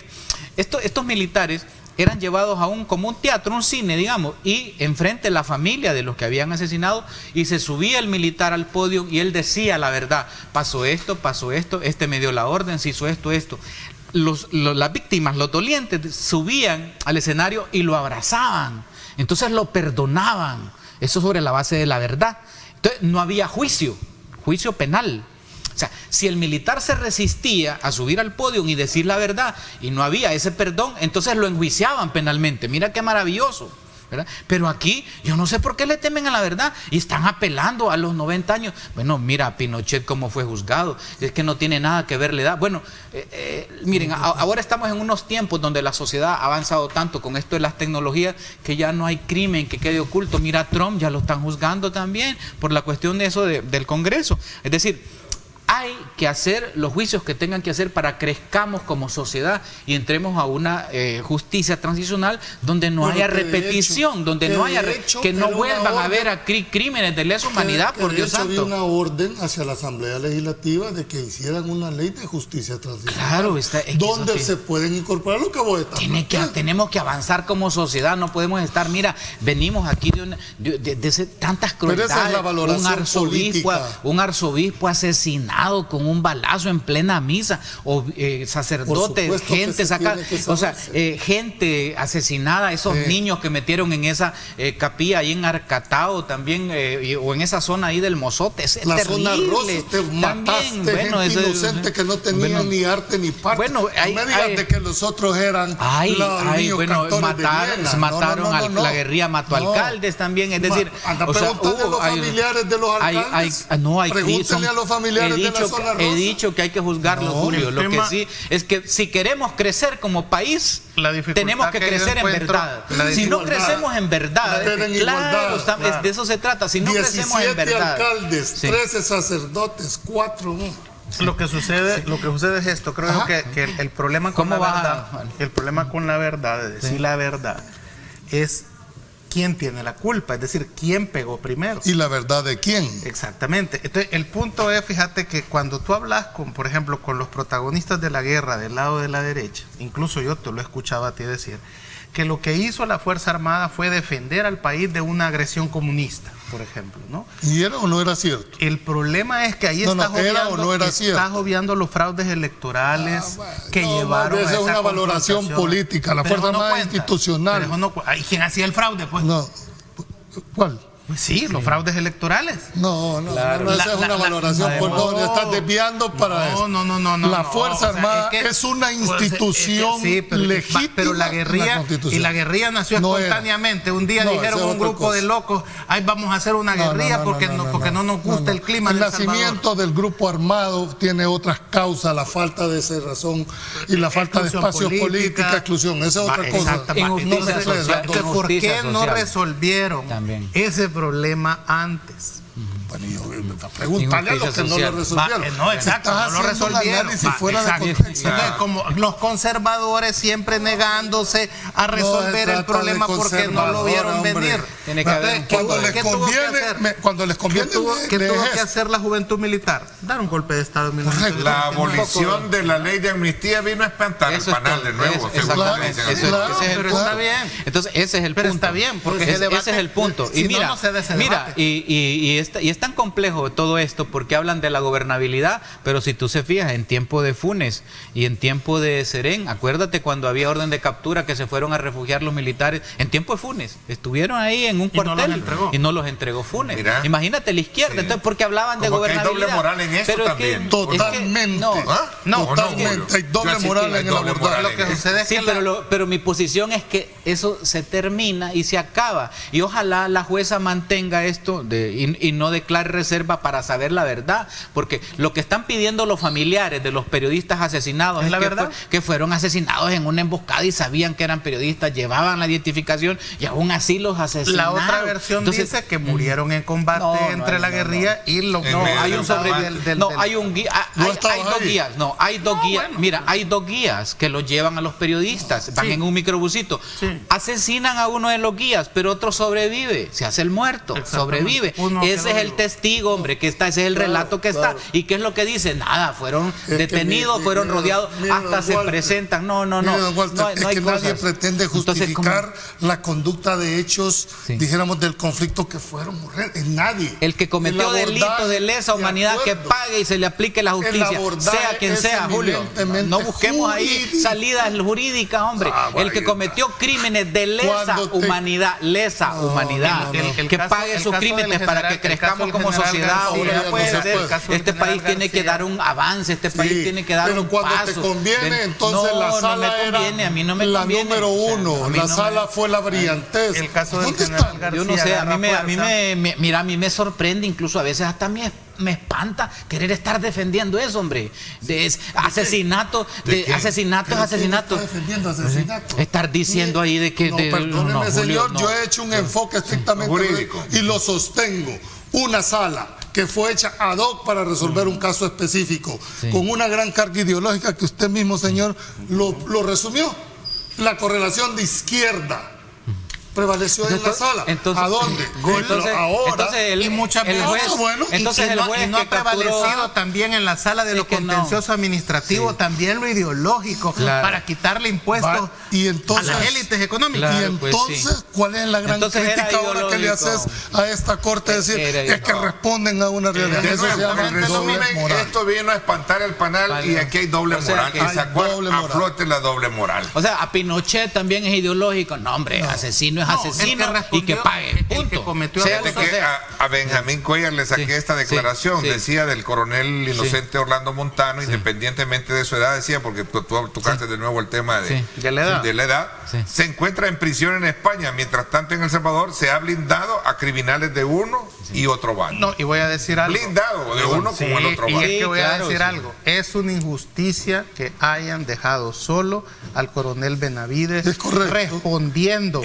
estos militares eran llevados como un teatro, un cine, digamos, y enfrente la familia de los que habían asesinado, y se subía el militar al podio y él decía la verdad: pasó esto, este me dio la orden, se hizo esto. Las víctimas, los dolientes, subían al escenario y lo abrazaban, entonces lo perdonaban. Eso sobre la base de la verdad. Entonces no había juicio penal. O sea, si el militar se resistía a subir al podio y decir la verdad y no había ese perdón, entonces lo enjuiciaban penalmente. Mira qué maravilloso, ¿verdad? Pero aquí yo no sé por qué le temen a la verdad y están apelando a los 90 años. Bueno, mira Pinochet cómo fue juzgado, es que no tiene nada que ver la edad. Bueno, miren, ahora estamos en unos tiempos donde la sociedad ha avanzado tanto con esto de las tecnologías que ya no hay crimen que quede oculto. Mira a Trump, ya lo están juzgando también por la cuestión de eso del Congreso. Es decir, hay que hacer los juicios que tengan que hacer para que crezcamos como sociedad y entremos a una justicia transicional donde no haya repetición, donde no haya que no vuelvan a haber crímenes de lesa humanidad, por Dios santo. Había una orden hacia la Asamblea Legislativa de que hicieran una ley de justicia transicional. Claro, donde se pueden incorporar lo que vos estás planteando. Tenemos que avanzar como sociedad, no podemos estar, mira, venimos aquí de tantas crueldades. Pero esa es la valoración un arzobispo asesinado con un balazo en plena misa, o sacerdotes, gente sacada, o sea, gente asesinada, esos niños que metieron en esa capilla ahí en Arcatao también, o en esa zona ahí del Mozote, es la terrible. Zona rosa, te mataste gente inocente que no tenía ni arte ni parte. Bueno, no me digas de que los otros eran los niños cantores mataron a la guerrilla, mató alcaldes también, es decir, pregúntale a los familiares de los alcaldes, pregúntale a los familiares de la zona rosa. He dicho que hay que juzgarlo, Julio. Lo que sí es que si queremos crecer como país, tenemos que crecer en verdad. Si no crecemos en verdad, claro, de eso se trata. Si no crecemos en verdad. 17 alcaldes, 13 sacerdotes, 4 no. Lo que sucede es esto. Creo que el problema con la verdad, el problema con la verdad, de decir la verdad, es quién tiene la culpa, es decir, quién pegó primero. ¿Y la verdad de quién? Exactamente. Entonces, el punto es, fíjate que cuando tú hablas por ejemplo, con los protagonistas de la guerra del lado de la derecha, incluso yo te lo he escuchado a ti decir, que lo que hizo la Fuerza Armada fue defender al país de una agresión comunista, por ejemplo, ¿no? ¿Y era o no era cierto? El problema es que ahí estás obviando los fraudes electorales que llevaron a esa es una valoración política. La Fuerza Armada es institucional. ¿Y quién hacía el fraude? Pues no. ¿Cuál? Pues sí, los fraudes electorales. No, esa es una valoración por donde estás desviando para eso. No. La Fuerza Armada es una institución legítima. Pero la guerrilla nació espontáneamente. Un día dijeron un grupo de locos, ahí vamos a hacer una guerrilla porque no nos gusta el clima. El nacimiento del grupo armado tiene otras causas, la falta de cerrazón y la falta de espacios políticos, exclusión. Esa es otra cosa. ¿Por qué no resolvieron ese problema antes? Bueno, pregúntale a los que no lo resolvieron. No lo resolvieron. Entonces, como los conservadores siempre negándose a resolver el problema porque no lo vieron venir. Cuando les conviene, ¿qué tuvo que hacer la juventud militar? Dar un golpe de Estado en 1970. La abolición de la ley de amnistía vino a espantar el panal de nuevo. Pero está bien. Entonces, ese es el punto. Pero está bien, porque ese es el punto. Y mira, y es tan complejo todo esto porque hablan de la gobernabilidad, pero si tú se fijas, en tiempo de Funes y en tiempo de Serén, acuérdate cuando había orden de captura que se fueron a refugiar los militares, en tiempo de Funes, estuvieron ahí en un cuartel y no los entregó Funes. Mira, imagínate la izquierda, entonces porque hablaban de gobernabilidad. Hay doble moral en eso también. Totalmente. Totalmente. Hay doble moral en el abordaje. Lo que sucede es pero mi posición es que eso se termina y se acaba. Y ojalá la jueza mantenga esto y no declare reserva reserva para saber la verdad, porque lo que están pidiendo los familiares de los periodistas asesinados es la verdad, que fueron asesinados en una emboscada y sabían que eran periodistas, llevaban la identificación y aún así los asesinaron. La otra versión dice que murieron en combate entre la guerrilla y los... No, hay un sobreviviente. No, hay un guía. Hay dos guías. No, hay dos guías. Bueno. Mira, hay dos guías que los llevan a los periodistas. Van en un microbusito. Asesinan a uno de los guías, pero otro sobrevive. Se hace el muerto. Sobrevive. Ese es el testigo, hombre, que está. Ese es el relato que está. ¿Y qué es lo que dice? Nada, fueron detenidos, fueron rodeados, hasta se presentan. No hay nadie pretende justificar la conducta de hechos, dijéramos, del conflicto que fueron mujeres. Nadie. El que cometió delitos de lesa humanidad, que pague y se le aplique la justicia, sea quien sea, Julio. No busquemos ahí salidas jurídicas, hombre. El que cometió crímenes de lesa humanidad, que pague sus crímenes para que crezcamos como sociedad. Este país tiene que dar un avance, este país tiene que dar un paso. Pero cuando te conviene, entonces la sala a mí no me la conviene. número uno, la sala fue la brillantez. El caso del general García, yo no sé, a mí me sorprende, incluso a veces hasta me espanta querer estar defendiendo eso, hombre. Asesinato. Defendiendo asesinato. Estar diciendo ahí de que... Perdóneme, señor, yo he hecho un enfoque estrictamente jurídico y lo sostengo. Una sala que fue hecha ad hoc para resolver un caso específico, con una gran carga ideológica que usted mismo, señor, lo resumió. La correlación de izquierda prevaleció en la sala. Entonces, ¿a dónde? Ahora, y muchas veces no ha prevalecido también en la sala de lo contencioso administrativo, también lo ideológico, para quitarle impuestos a las élites económicas. Y entonces, ¿cuál es la gran crítica ahora que le haces a esta corte? Decir, es que responden a una realidad. Eso se llama doble moral. Esto vino a espantar el panal y aquí hay doble moral. Y sacó a flote la doble moral. O sea, a Pinochet también es ideológico. No, hombre, asesino es asesino y que pague, punto. A Benjamín Cuellar le saqué esta declaración, decía del coronel inocente Orlando Montano, independientemente de su edad, decía, porque tú tocaste de nuevo el tema de la edad, se encuentra en prisión en España, mientras tanto en El Salvador se ha blindado a criminales de uno y otro bando. No, y voy a decir algo. Blindado de uno como el otro bando. Y es que voy a decir algo. Es una injusticia que hayan dejado solo al coronel Benavides respondiendo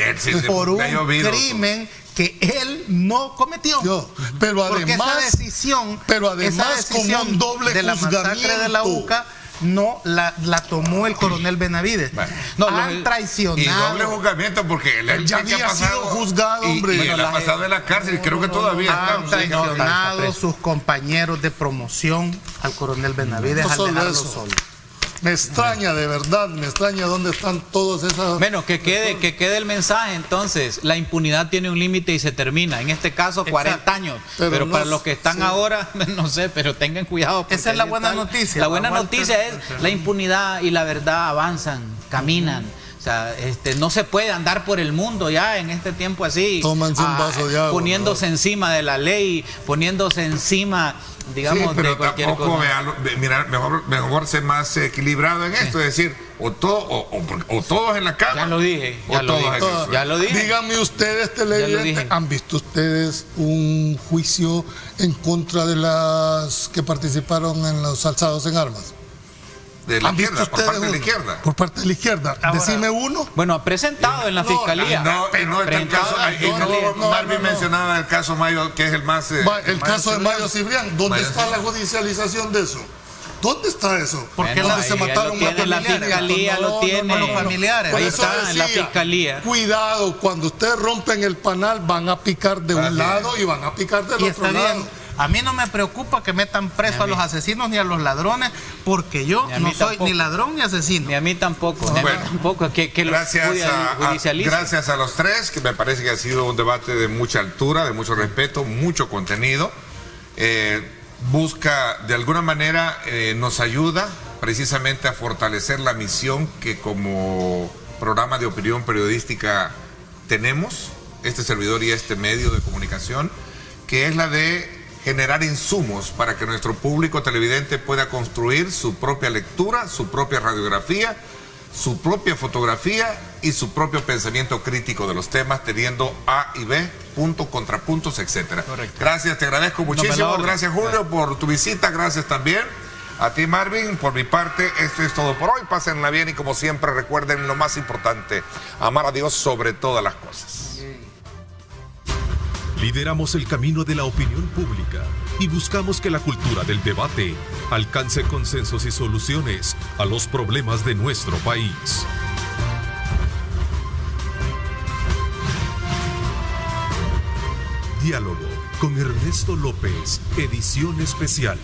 por un crimen que él no cometió. Pero además, esa decisión como un doble de la masacre de la UCA no la tomó el coronel Benavides. Han traicionado. Y doble juzgamiento porque él ya había sido juzgado, hombre. Y él ha pasado en la cárcel y creo que todavía han traicionado sus compañeros de promoción al coronel Benavides al dejarlo solo. Me extraña, de verdad, me extraña dónde están todos esas... Bueno, que quede el mensaje entonces. La impunidad tiene un límite y se termina. En este caso, 40 años. Pero para los que están ahora, no sé, pero tengan cuidado. Esa es la buena noticia. La buena noticia es la impunidad y la verdad avanzan, caminan. O sea, no se puede andar por el mundo ya en este tiempo así. Tómanse un vaso de agua. Poniéndose encima de la ley, poniéndose encima, digamos, pero de cualquier cosa. Mejor ser más equilibrado en esto, es decir, o todos en la cama. Ya lo dije, ya lo dije. Díganme ustedes, televidentes, ¿han visto ustedes un juicio en contra de las que participaron en los alzados en armas? De la izquierda, por parte de la izquierda. Por parte de la izquierda. Decime uno. Bueno, ha presentado en la fiscalía. No está el caso. Marvin mencionaba el caso Mayo, que es el más. El caso de Mayo Cibrián. ¿Dónde está la judicialización de eso? ¿Dónde está eso? Porque se mataron a la fiscalía, lo tiene los familiares. Ahí está en la fiscalía. Cuidado, cuando ustedes rompen el panal, van a picar de un lado y van a picar del otro lado. A mí no me preocupa que metan preso a los asesinos ni a los ladrones, porque yo no soy ni ladrón ni asesino. Ni a mí tampoco. Gracias a los tres, que me parece que ha sido un debate de mucha altura, de mucho respeto, mucho contenido. Busca, de alguna manera, nos ayuda precisamente a fortalecer la misión que como programa de opinión periodística tenemos, este servidor y este medio de comunicación, que es la de generar insumos para que nuestro público televidente pueda construir su propia lectura, su propia radiografía, su propia fotografía y su propio pensamiento crítico de los temas, teniendo A y B puntos, contrapuntos, etcétera. Correcto. Gracias, te agradezco muchísimo. Gracias, Julio, por tu visita. Gracias también a ti, Marvin. Por mi parte, esto es todo por hoy. Pásenla bien y como siempre recuerden lo más importante, amar a Dios sobre todas las cosas. Lideramos el camino de la opinión pública y buscamos que la cultura del debate alcance consensos y soluciones a los problemas de nuestro país. Diálogo con Ernesto López, edición especial.